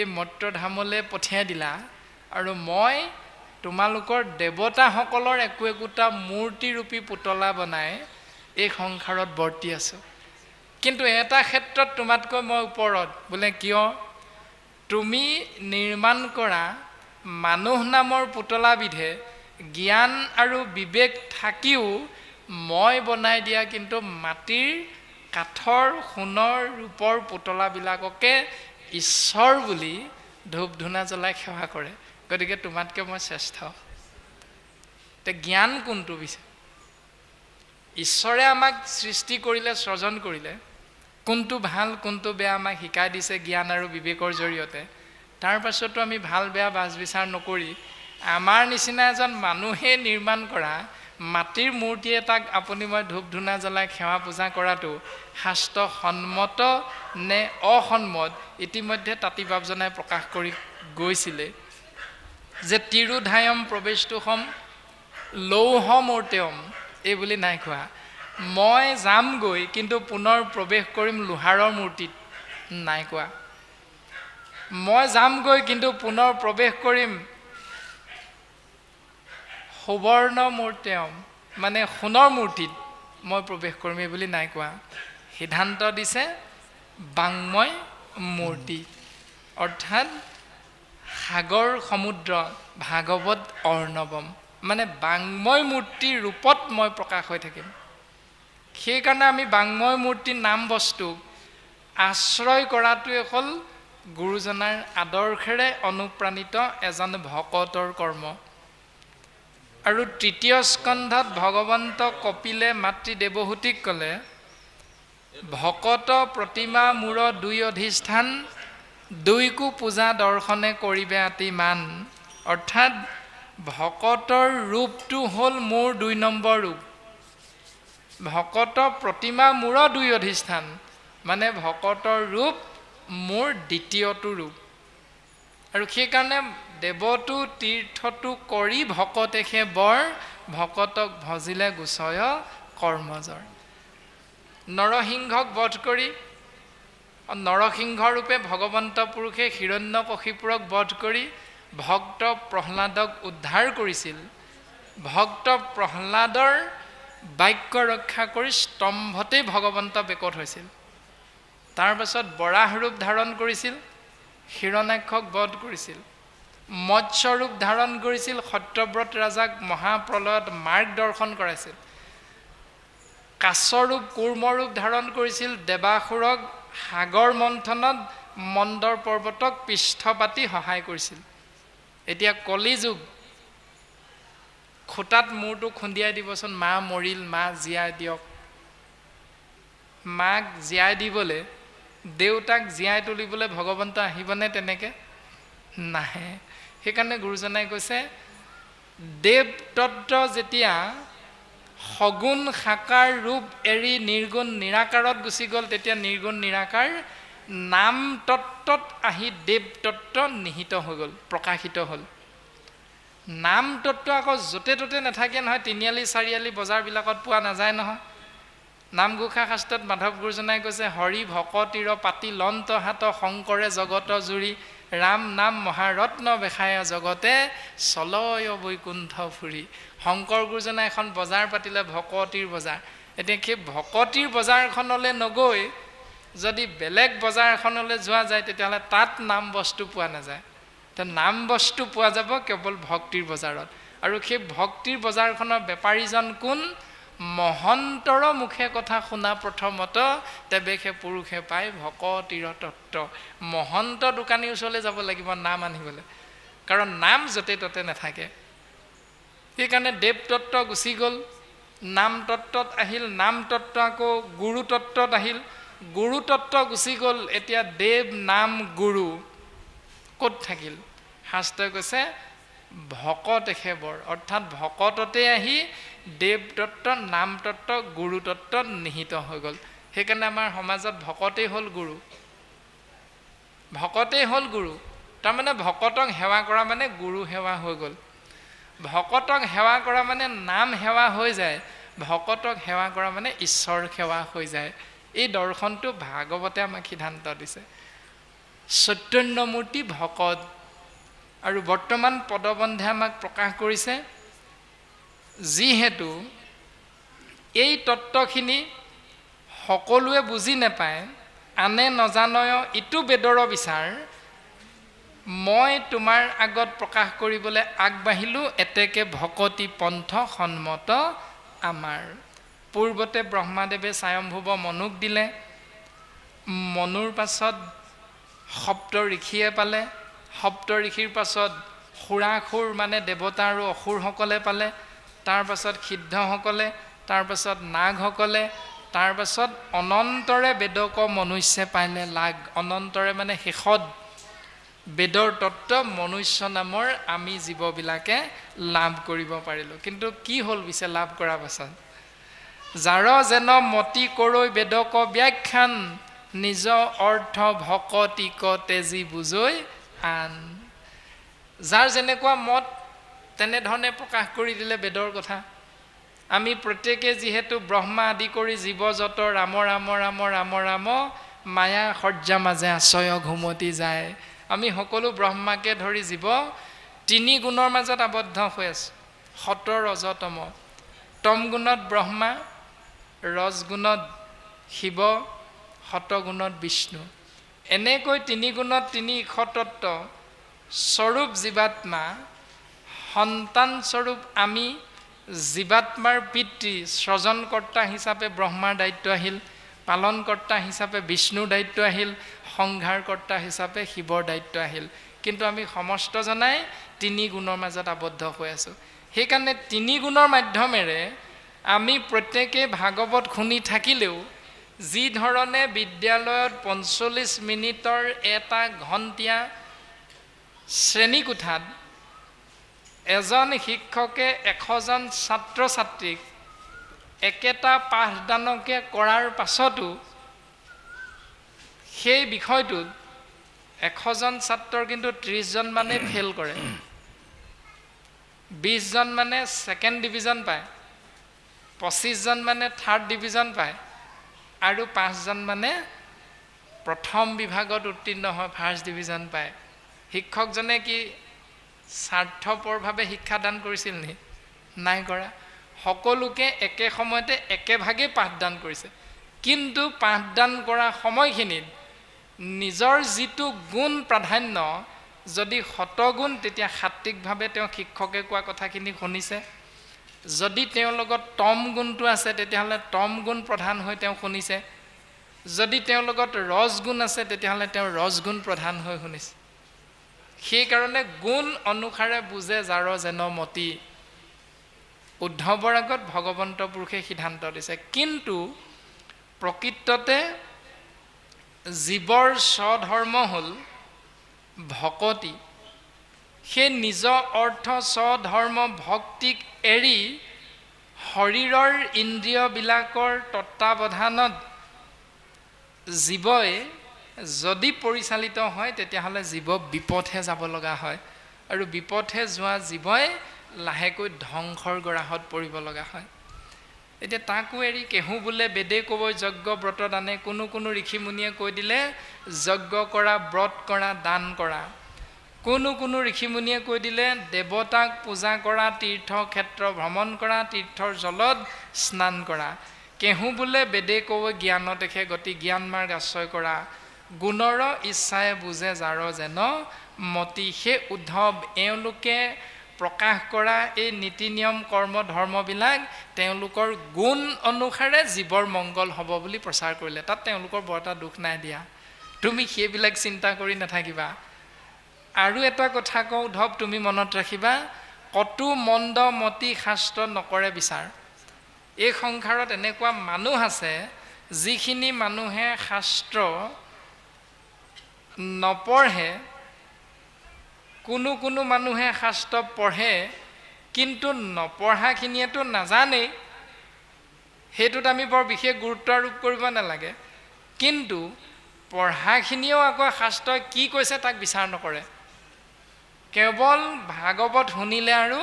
এই মৰ্ত্যধামলৈ পঠিয়াই দিলা, আৰু মই তোমালোকৰ দেৱতাসকলৰ একো একোটা মূৰ্তিৰূপী পুতলা বনাই এই সংসাৰত বৰ্তি আছোঁ। কিন্তু এটা ক্ষেত্ৰত তোমাতকৈ মই ওপৰত। বোলে কিয়? তুমি নিৰ্মাণ কৰা মানুহ নামৰ পুতলাবিধে জ্ঞান আৰু বিবেক থাকিও মই বনাই দিয়া কিন্তু মাটিৰ, কাঠৰ, সোণৰ, ৰূপৰ পুতলাবিলাককে ঈশ্বৰ বুলি ধূপ ধূনা জ্বলাই সেৱা কৰে। গতিকে তোমাতকৈ মই শ্ৰেষ্ঠ। তে জ্ঞান কোনটো পিছে? ঈশ্বৰে আমাক সৃষ্টি কৰিলে, স্ৰজন কৰিলে, কোনটো ভাল কোনটো বেয়া আমাক শিকাই দিছে জ্ঞান আৰু বিবেকৰ জৰিয়তে। তাৰ পাছতো আমি ভাল বেয়া বাছ বিচাৰ নকৰি আমাৰ নিচিনা এজন মানুহে নিৰ্মাণ কৰা মাটিৰ মূৰ্তি এটাক আপুনি মই ধূপ ধূনা জ্বলাই সেৱা পূজা কৰাটো শাস্ত্ৰ সন্মত নে অসন্মত? ইতিমধ্যে তাঁতী বাপজনাই প্ৰকাশ কৰি গৈছিলে যে তিৰুধায়ম প্ৰৱেশটোহম লৌহ মূৰ্তেয়ম, এই বুলি নাই কোৱা। মই যামগৈ কিন্তু পুনৰ প্ৰৱেশ কৰিম লোহাৰৰ মূৰ্তিত, নাই কোৱা। মই যামগৈ, কিন্তু পুনৰ প্ৰৱেশ কৰিম সুবৰ্ণ মূৰ্তিম, মানে সোণৰ মূৰ্তিত মই প্ৰৱেশ কৰিম এই বুলি নাই কোৱা। সিদ্ধান্ত দিছে বাংময় মূৰ্তি, অৰ্থাৎ সাগৰ সমুদ্ৰ ভাগৱত অৰ্ণৱম, মানে বাংময় মূৰ্তিৰ ৰূপত মই প্ৰকাশ হৈ থাকিম। সেইকাৰণে আমি বাংময় মূৰ্তিৰ নাম বস্তুক আশ্ৰয় কৰাটোৱে হ'ল গুৰুজনাৰ আদৰ্শেৰে অনুপ্ৰাণিত এজন ভকতৰ কৰ্ম। আৰু তৃতীয় স্কন্ধত ভগৱন্ত কপিলে মাতৃ দেৱহূতিক ক'লে, ভকত প্ৰতিমা মূৰ দুই অধিষ্ঠান, দুইকো পূজা দৰ্শনে কৰিবে আতি মান। অৰ্থাৎ ভকতৰ ৰূপটো হ'ল মোৰ ২ নম্বৰ ৰূপ। ভকত প্ৰতিমা মূৰ দুই অধিষ্ঠান, মানে ভকতৰ ৰূপ মোৰ দ্বিতীয়টো ৰূপ। আৰু সেইকাৰণে দেৱতো তীৰ্থটো কৰি ভকতেহে বৰ, ভকতক ভজিলে গোচয় কৰ্মজৰ। নৰসিংহক বধ কৰি, নৰসিংহ ৰূপে ভগৱন্ত পুৰুষে হিৰণ্যকশিপুৰক বধ কৰি ভক্ত প্ৰহ্লাদক উদ্ধাৰ কৰিছিল। ভক্ত প্ৰহ্লাদৰ বাক্য ৰক্ষা কৰি স্তম্ভতেই ভগৱন্ত বেকত হৈছিল। তাৰ পাছত বৰাহ ৰূপ ধাৰণ কৰিছিল, হিৰণ্যাক্ষক বধ কৰিছিল। মৎস্য ৰূপ ধাৰণ কৰিছিল, সত্যব্ৰত ৰাজাক মহাপ্ৰলয়ত মাৰ্গ দৰ্শন কৰাইছিল। কাছৰূপ কুৰ্মৰূপ ধাৰণ কৰিছিল, দেৱাসুৰক সাগৰ মন্থনত মন্দৰ পৰ্বতক পৃষ্ঠপাতি সহায় কৰিছিল। এতিয়া কলিযুগ, খুটাত মূৰটো খুন্দিয়াই দিবচোন, মা মৰিল, মা জীয়াই দিয়ক। মাক জীয়াই দিবলৈ, দেউতাক জীয়াই তুলিবলৈ ভগৱন্ত আহিবনে তেনেকৈ? নাহে। সেইকাৰণে গুৰুজনাই কৈছে, দেৱ তত্ত্ব যেতিয়া সগুণ সাকাৰ ৰূপ এৰি নিৰ্গুণ নিৰাকাৰত গুচি গ'ল, তেতিয়া নিৰ্গুণ নিৰাকাৰ নাম তত্ত্বত আহি দেৱ তত্ত্ব নিহিত হৈ গ'ল, প্ৰকাশিত হ'ল। নাম তত্ত্ব আকৌ য'তে ত'তে নাথাকে নহয়, তিনিআলি চাৰিআলি বজাৰবিলাকত পোৱা নাযায় নহয়। নামঘোষা শাস্ত্ৰত মাধৱ গুৰুজনাই কৈছে, হৰি ভকতিৰ পাতি লন্ত হাত শংকৰে জগত জুৰি, ৰাম নাম মহাৰত্ন বেখায় জগতে চলয় বৈকুণ্ঠ ফুৰি। শংকৰ গুৰুজনাই এখন বজাৰ পাতিলে, ভকতিৰ বজাৰ। এতিয়া সেই ভকতিৰ বজাৰখনলৈ নগৈ যদি বেলেগ বজাৰ এখনলৈ যোৱা যায়, তেতিয়াহ'লে তাত নাম বস্তু পোৱা নাযায়। তো নাম বস্তু পোৱা যাব কেৱল ভক্তিৰ বজাৰত। আৰু সেই ভক্তিৰ বজাৰখনৰ বেপাৰীজন কোন? মহন্তৰ মুখে কথা শুনা প্ৰথমত, তেবে সে পুৰুষে পায় ভকতিৰ তত্ত্ব। মহন্ত দোকানীৰ ওচৰলৈ যাব লাগিব নাম আনিবলৈ, কাৰণ নাম য'তে ত'তে নাথাকে। সেইকাৰণে দেৱ তত্ত্ব গুচি গ'ল, নাম তত্ত্বত আহিল, নাম তত্ত্ব আকৌ গুৰু তত্ত্বত আহিল, গুৰু তত্ত্ব গুচি গ'ল, এতিয়া দেৱ নাম গুৰু ক'ত থাকিল? শাস্ত্ৰই কৈছে ভকতেহে বৰ, অৰ্থাৎ ভকততে আহি দেৱ তত্ত্ব, নাম তত্ত্ব, গুৰু তত্ত্বত নিহিত হৈ গ'ল। সেইকাৰণে আমাৰ সমাজত ভকতেই হ'ল গুৰু, ভকতেই হ'ল গুৰু। তাৰমানে ভকতক সেৱা কৰা মানে গুৰু সেৱা হৈ গ'ল। ভকতক সেৱা কৰা মানে নাম সেৱা হৈ যায়, ভকতক সেৱা কৰা মানে ঈশ্বৰ সেৱা হৈ যায়। এই দৰ্শনটো ভাগৱতে আমাক সিদ্ধান্ত দিছে। চৈতন্যমূৰ্তি ভকত। আৰু বৰ্তমান পদবন্ধে আমাক প্ৰকাশ কৰিছে, যিহেতু এই তত্ত্বখিনি সকলোৱে বুজি নাপায়, আনে নজানয় ইটো বেদৰ বিচাৰ, মই তোমাৰ আগত প্ৰকাশ কৰিবলৈ আগবাঢ়িলোঁ, এতেকে ভকতি পন্থ সন্মত আমাৰ। পূৰ্বতে ব্ৰহ্মাদেৱে স্বয়ম্ভুৱ মনুক দিলে, মনুৰ পাছত সপ্ত ঋষিয়ে পালে, সপ্ত ঋষিৰ পাছত সুৰাসুৰ মানে দেৱতা আৰু অসুৰসকলে পালে, তাৰ পাছত সিদ্ধসকলে, তাৰ পাছত নাগসকলে, তাৰ পাছত অনন্তৰে বেদক মনুষ্যে পাইলে লাগ। অনন্তৰে মানে শেষত বেদৰ তত্ত্ব মনুষ্য নামৰ আমি জীৱবিলাকে লাভ কৰিব পাৰিলোঁ। কিন্তু কি হ'ল পিছে লাভ কৰাৰ পাছত? যাৰ যেন মতি কৰৈ বেদক ব্যাখ্যান, নিজ অৰ্থ ভকতিক তেজি বুজৈ আন। যাৰ যেনেকুৱা মত তেনেধৰণে প্ৰকাশ কৰি দিলে বেদৰ কথা। আমি প্ৰত্যেকে যিহেতু ব্ৰহ্মা আদি কৰি জীৱ যত ৰাম ৰাম ৰাম ৰাম ৰাম, মায়া সৰ্যা মাজে আশ্ৰয় ঘুমতি যায়। আমি সকলো ব্ৰহ্মাকে ধৰি জীৱ তিনি গুণৰ মাজত আবদ্ধ হৈ আছোঁ। সত ৰজতম, তম গুণত ব্ৰহ্মা, ৰজ গুণত শিৱ, সত গুণত বিষ্ণু। এনেকৈ তিনি গুণত তিনি ঈশ্বৰতত্ত্ব স্বৰূপ জীৱাত্মা, সন্তান স্বৰূপ আমি জীৱাত্মাৰ পিতৃ স্ৰজনকৰ্তা হিচাপে ব্ৰহ্মাৰ দায়িত্ব আহিল, পালনকৰ্তা হিচাপে বিষ্ণুৰ দায়িত্ব আহিল, সংহাৰকৰ্তা হিচাপে শিৱৰ দায়িত্ব আহিল। কিন্তু আমি সমস্তজনাই তিনি গুণৰ মাজত আবদ্ধ হৈ আছোঁ। সেইকাৰণে তিনি গুণৰ মাধ্যমেৰে আমি প্ৰত্যেকে ভাগৱত শুনি থাকিলেও যি ধৰণে বিদ্যালয়ত ৪৫ মিনিটৰ এটা ঘণ্টীয়া শ্ৰেণীকোঠাত এজন শিক্ষকে ১০০জন ছাত্ৰ ছাত্ৰীক একেটা পাঠদানকে কৰাৰ পাছতো সেই বিষয়টোত ১০০জন ছাত্ৰৰ কিন্তু ৩০জন মানে ফেইল কৰে, ২০জন মানে ছেকেণ্ড ডিভিজন পায়, ২৫জন মানে থাৰ্ড ডিভিজন পায় আৰু ৫জন মানে প্ৰথম বিভাগত উত্তীৰ্ণ হয়, ফাৰ্ষ্ট ডিভিজন পায়। শিক্ষকজনে কি স্বাৰ্থপৰভাৱে শিক্ষাদান কৰিছিল নি? নাই কৰা। সকলোকে একে সময়তে একেভাগে পাঠদান কৰিছে, কিন্তু পাঠদান কৰা সময়খিনিত নিজৰ যিটো গুণ প্ৰাধান্য, যদি শতগুণ তেতিয়া সাত্বিকভাৱে তেওঁ শিক্ষকে কোৱা কথাখিনি শুনিছে। যদি তেওঁৰ লগত তম গুণটো আছে তেতিয়াহ'লে তম গুণ প্ৰধান হৈ তেওঁ শুনিছে। যদি তেওঁৰ লগত ৰজগুণ আছে তেতিয়াহ'লে তেওঁ ৰজগুণ প্ৰধান হৈ শুনিছে। সেইকাৰণে গুণ অনুসাৰে বুজে যাৰ যেন মতি, উদ্ধৱৰ আগত ভগৱন্ত পুৰুষে সিদ্ধান্ত দিছে। কিন্তু প্ৰকৃততে জীৱৰ স্বধৰ্ম হ'ল ভকতি। সেই নিজ অৰ্থ স্বধৰ্ম ভক্তিক এৰি শৰীৰৰ ইন্দ্ৰিয়বিলাকৰ তত্বাৱধানত জীৱই যদি পৰিচালিত হয় তেতিয়াহ'লে জীৱ বিপথে যাব লগা হয়, আৰু বিপথে যোৱা জীৱই লাহেকৈ ধ্বংসৰ গৰাহত পৰিব লগা হয়। এতিয়া তাকো এৰি কেহু বোলে বেদে ক'বই যজ্ঞ ব্ৰত দানে, কোনো ঋষিমুনিয়ে কৈ দিলে যজ্ঞ কৰা, ব্ৰত কৰা, দান কৰা। কোনো ঋষিমুনিয়ে কৈ দিলে দেৱতাক পূজা কৰা, তীৰ্থক্ষেত্ৰ ভ্ৰমণ কৰা, তীৰ্থৰ জলত স্নান কৰা। কেহু বোলে বেদে ক'বই জ্ঞান দেখে গতি, জ্ঞান মাৰ্গ আশ্ৰয় কৰা। গুণৰ ইচ্ছাই বুজে যাৰ যেন মতি। সেই উদ্ধৱ এওঁলোকে প্ৰকাশ কৰা এই নীতি নিয়ম কৰ্ম ধৰ্মবিলাক তেওঁলোকৰ গুণ অনুসাৰে জীৱৰ মংগল হ'ব বুলি প্ৰচাৰ কৰিলে। তাত তেওঁলোকৰ বৰ এটা দুখ নাই দিয়া, তুমি সেইবিলাক চিন্তা কৰি নাথাকিবা। আৰু এটা কথা কওঁ উদ্ধৱ, তুমি মনত ৰাখিবা, কতো মন্দ মতি শাস্ত্ৰ নকৰে বিচাৰ। এই সংসাৰত এনেকুৱা মানুহ আছে যিখিনি মানুহে শাস্ত্ৰ নপঢ়ে, কোনো মানুহে শাস্ত্ৰ পঢ়ে কিন্তু নপঢ়াখিনিয়েতো নাজানেই, সেইটোত আমি বৰ বিশেষ গুৰুত্ব আৰোপ কৰিব নালাগে। কিন্তু পঢ়াখিনিও আকৌ শাস্ত্ৰই কি কৈছে তাক বিচাৰ নকৰে, কেৱল ভাগৱত শুনিলে আৰু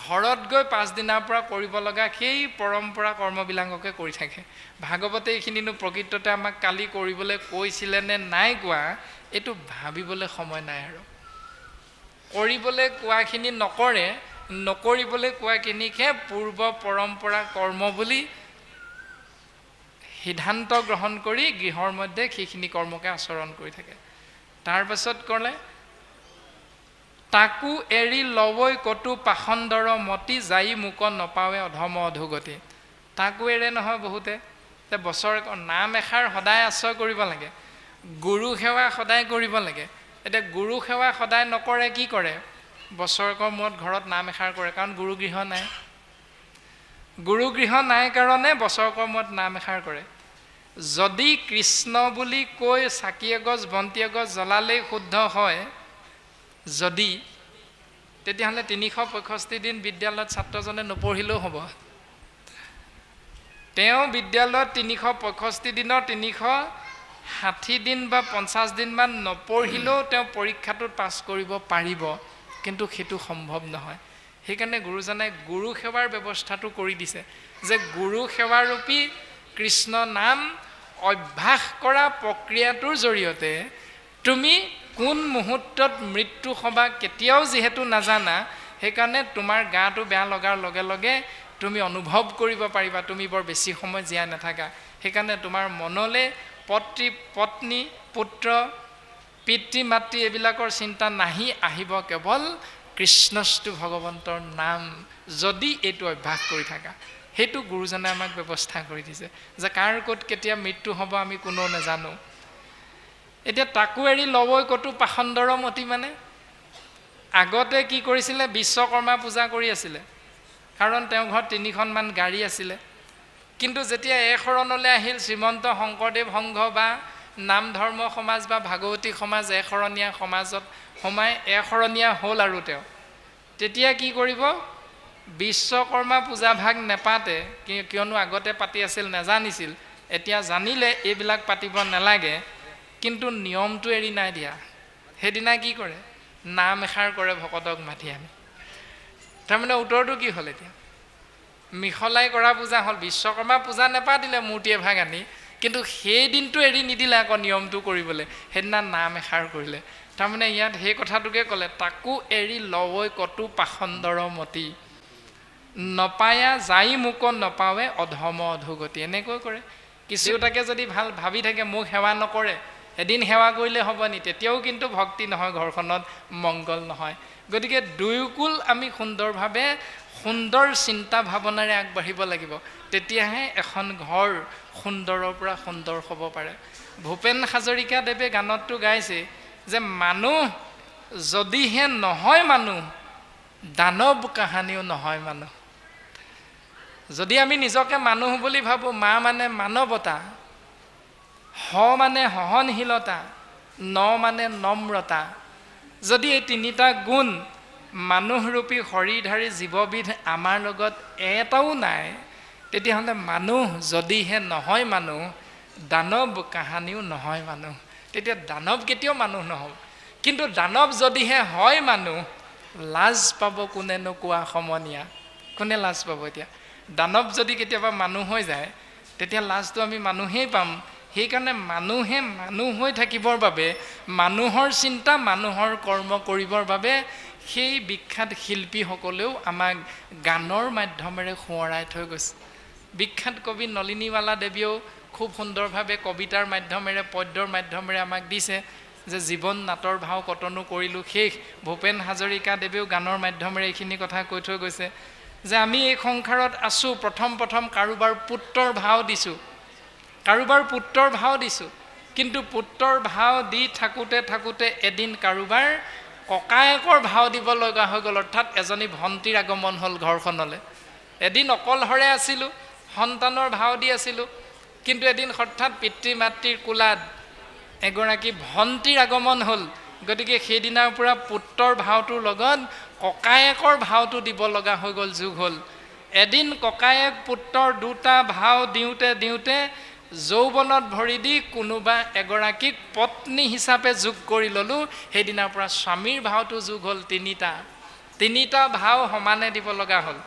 ঘৰত গৈ পাছদিনাৰ পৰা কৰিব লগা সেই পৰম্পৰা কৰ্মবিলাককে কৰি থাকে। ভাগৱতে এইখিনিনো প্ৰকৃততে আমাক কালি কৰিবলৈ কৈছিলে নে নাই কোৱা, এইটো ভাবিবলৈ সময় নাই। আৰু কৰিবলৈ কোৱাখিনি নকৰে, নকৰিবলৈ কোৱাখিনিকহে পূৰ্ব পৰম্পৰা কৰ্ম বুলি সিদ্ধান্ত গ্ৰহণ কৰি গৃহৰ মধ্যে সেইখিনি কৰ্মকে আচৰণ কৰি থাকে। তাৰ পাছত ক'লে তাকো এৰি লৱৈ কতো পাখণ্ডৰ মতি, যাই মোক নপাৱে অধম অধোগতি। তাকো এৰে নহয় বহুতে। বছৰেকৰ নাম এষাৰ সদায় আশ্ৰয় কৰিব লাগে, গুৰু সেৱা সদায় কৰিব লাগে। এতিয়া গুৰু সেৱা সদায় নকৰে, কি কৰে? বছৰেকৰ মূৰত ঘৰত নাম এষাৰ কৰে, কাৰণ গুৰুগৃহ নাই। গুৰুগৃহ নাই কাৰণে বছৰেকৰ মূৰত নাম এষাৰ কৰে। যদি কৃষ্ণ বুলি কৈ চাকি এগছ বন্তি এগছ জ্বলালেই শুদ্ধ হয় যদি, তেতিয়াহ'লে ৩৬৫ দিন বিদ্যালয়ত ছাত্ৰজনে নপঢ়িলেও হ'ব। তেওঁ বিদ্যালয়ত ৩৬৫ দিনৰ ৩৬০ দিন বা ৫০ দিনমান নপঢ়িলেও তেওঁ পৰীক্ষাটোত পাছ কৰিব পাৰিব, কিন্তু সেইটো সম্ভৱ নহয়। সেইকাৰণে গুৰুজনাই গুৰু সেৱাৰ ব্যৱস্থাটো কৰি দিছে, যে গুৰু সেৱাৰূপী কৃষ্ণ নাম অভ্যাস কৰা প্ৰক্ৰিয়াটোৰ জৰিয়তে তুমি কোন মুহূৰ্তত মৃত্যু হ'বা কেতিয়াও যিহেতু নাজানা, সেইকাৰণে তোমাৰ গাটো বেয়া লগাৰ লগে লগে তুমি অনুভৱ কৰিব পাৰিবা তুমি বৰ বেছি সময় জীয়াই নাথাকা। সেইকাৰণে তোমাৰ মনলৈ পত্নী পুত্ৰ পিতৃ মাতৃ এইবিলাকৰ চিন্তা নাহি আহিব কেৱল কৃষ্ণস্তু ভগৱন্তৰ নাম, যদি এইটো অভ্যাস কৰি থাকা। সেইটো গুৰুজনে আমাক ব্যৱস্থা কৰি দিছে যে কাৰ ক'ত কেতিয়া মৃত্যু হ'ব আমি কোনেও নাজানো। এতিয়া তাকো এৰি লবই ক'তো পাখণ্ডৰ মতি, মানে আগতে কি কৰিছিলে, বিশ্বকৰ্মা পূজা কৰি আছিলে, কাৰণ তেওঁ ঘৰত 3খনমান গাড়ী আছিলে। কিন্তু যেতিয়া এই শৰণলৈ আহিল শ্ৰীমন্ত শংকৰদেৱ সংঘ বা নাম ধৰ্ম সমাজ বা ভাগৱতী সমাজ এশৰণীয়া সমাজত সোমাই এশৰণীয়া হ'ল আৰু তেওঁ, তেতিয়া কি কৰিব, বিশ্বকৰ্মা পূজা ভাগ নেপাতে, কিয়নো আগতে পাতি আছিল নেজানিছিল, এতিয়া জানিলে এইবিলাক পাতিব নালাগে, কিন্তু নিয়মটো এৰি নাই দিয়া। সেইদিনা কি কৰে, নাম এষাৰ কৰে ভকতক মাতি আনি। তাৰমানে উত্তৰটো কি হ'ল, এতিয়া মিহলাই কৰা পূজা হ'ল, বিশ্বকৰ্মা পূজা নেপাতিলে মূৰ্তি এভাগ আনি, কিন্তু সেই দিনটো এৰি নিদিলে আকৌ নিয়মটো কৰিবলৈ, সেইদিনা নাম এষাৰ কৰিলে। তাৰমানে ইয়াত সেই কথাটোকে ক'লে, তাকো এৰি লৱৈ কতো পাখণ্ডৰ মতি, নপায়া যাই মোক নপাৱে অধম অধোগতি। এনেকৈ কৰে। কিছু তাকে যদি ভাল ভাবি থাকে মোক সেৱা নকৰে, এদিন সেৱা কৰিলে হ'ব নি, তেতিয়াও কিন্তু ভক্তি নহয়, ঘৰখনত মংগল নহয়। গতিকে দুয়োকুল আমি সুন্দৰভাৱে সুন্দৰ চিন্তা ভাৱনাৰে আগবাঢ়িব লাগিব, তেতিয়াহে এখন ঘৰ সুন্দৰৰ পৰা সুন্দৰ হ'ব পাৰে। ভূপেন হাজৰিকাদেৱে গানতটো গাইছে যে মানুহ যদিহে নহয় মানুহ, দানৱ কাহানিও নহয় মানুহ। যদি আমি নিজকে মানুহ বুলি ভাবোঁ, মা মানে মানৱতা, হ মানে সহনশীলতা, ন মানে নম্ৰতা, যদি এই 3টা গুণ মানুহৰূপী শৰীৰধাৰী জীৱবিধ আমাৰ লগত এটাও নাই, তেতিয়াহ'লে মানুহ যদিহে নহয় মানুহ, দানৱ কাহানিও নহয় মানুহ। তেতিয়া দানৱ কেতিয়াও মানুহ নহ'ব। কিন্তু দানৱ যদিহে হয় মানুহ, লাজ পাব কোনেনো কোৱা সমনীয়া, কোনে লাজ পাব? এতিয়া দানৱ যদি কেতিয়াবা মানুহ হৈ যায়, তেতিয়া লাজটো আমি মানুহেই পাম। সেইকাৰণে মানুহে মানুহ হৈ থাকিবৰ বাবে, মানুহৰ চিন্তা মানুহৰ কৰ্ম কৰিবৰ বাবে সেই বিখ্যাত শিল্পীসকলেও আমাক গানৰ মাধ্যমেৰে সোঁৱৰাই থৈ গৈছে। বিখ্যাত কবি নলিনীবালা দেৱীয়েও খুব সুন্দৰভাৱে কবিতাৰ মাধ্যমেৰে পদ্যৰ মাধ্যমেৰে আমাক দিছে যে জীৱন নাটৰ ভাও কটনো কৰিলোঁ শেষ। ভূপেন হাজৰিকাদেৱেও গানৰ মাধ্যমেৰে এইখিনি কথা কৈ থৈ গৈছে যে আমি এই সংসাৰত আছোঁ, প্ৰথম কাৰোবাৰ পুত্ৰৰ ভাও দিছোঁ, কিন্তু পুত্ৰৰ ভাও দি থাকোঁতে এদিন কাৰোবাৰ ককায়েকৰ ভাও দিব লগা হৈ গ'ল। অৰ্থাৎ এজনী ভণ্টিৰ আগমন হ'ল ঘৰখনলৈ। এদিন অকলশৰে আছিলোঁ, সন্তানৰ ভাও দি আছিলোঁ, কিন্তু এদিন হঠাৎ পিতৃ মাতৃৰ কোলাত এগৰাকী ভণ্টিৰ আগমন হ'ল। গতিকে সেইদিনাৰ পৰা পুত্ৰৰ ভাওটোৰ লগত ককায়েকৰ ভাওটো দিব লগা হৈ গ'ল, যোগ হ'ল। এদিন ককায়েক পুত্ৰৰ 2টা ভাও দিওঁতে যৌৱনত ভৰি দি কোনোবা এগৰাকীক পত্নী হিচাপে যোগ কৰি ল'লোঁ। সেইদিনাৰ পৰা স্বামীৰ ভাওটো যোগ হ'ল 3টা ভাও সমানে দিব লগা হ'ল।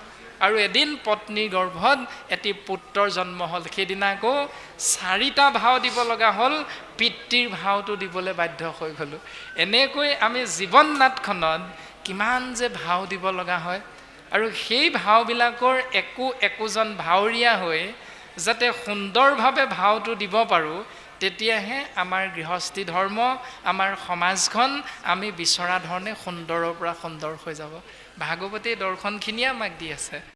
আৰু এদিন পত্নীৰ গৰ্ভত এটি পুত্ৰৰ জন্ম হ'ল। সেইদিনা আকৌ 4টা ভাও দিব লগা হ'ল, পিতৃৰ ভাওটো দিবলৈ বাধ্য হৈ গ'লোঁ। এনেকৈ আমি জীৱন নাটখনত কিমান যে ভাও দিব লগা হয়, আৰু সেই ভাওবিলাকৰ একোজন ভাৱৰীয়া হৈ যাতে সুন্দৰভাৱে ভাওটো দিব পাৰোঁ, তেতিয়াহে আমাৰ গৃহস্থী ধৰ্ম, আমাৰ সমাজখন আমি বিচৰা ধৰণে সুন্দৰৰ পৰা সুন্দৰ হৈ যাব। ভাগৱতী দৰ্শনখিনিয়ে আমাক দি আছে।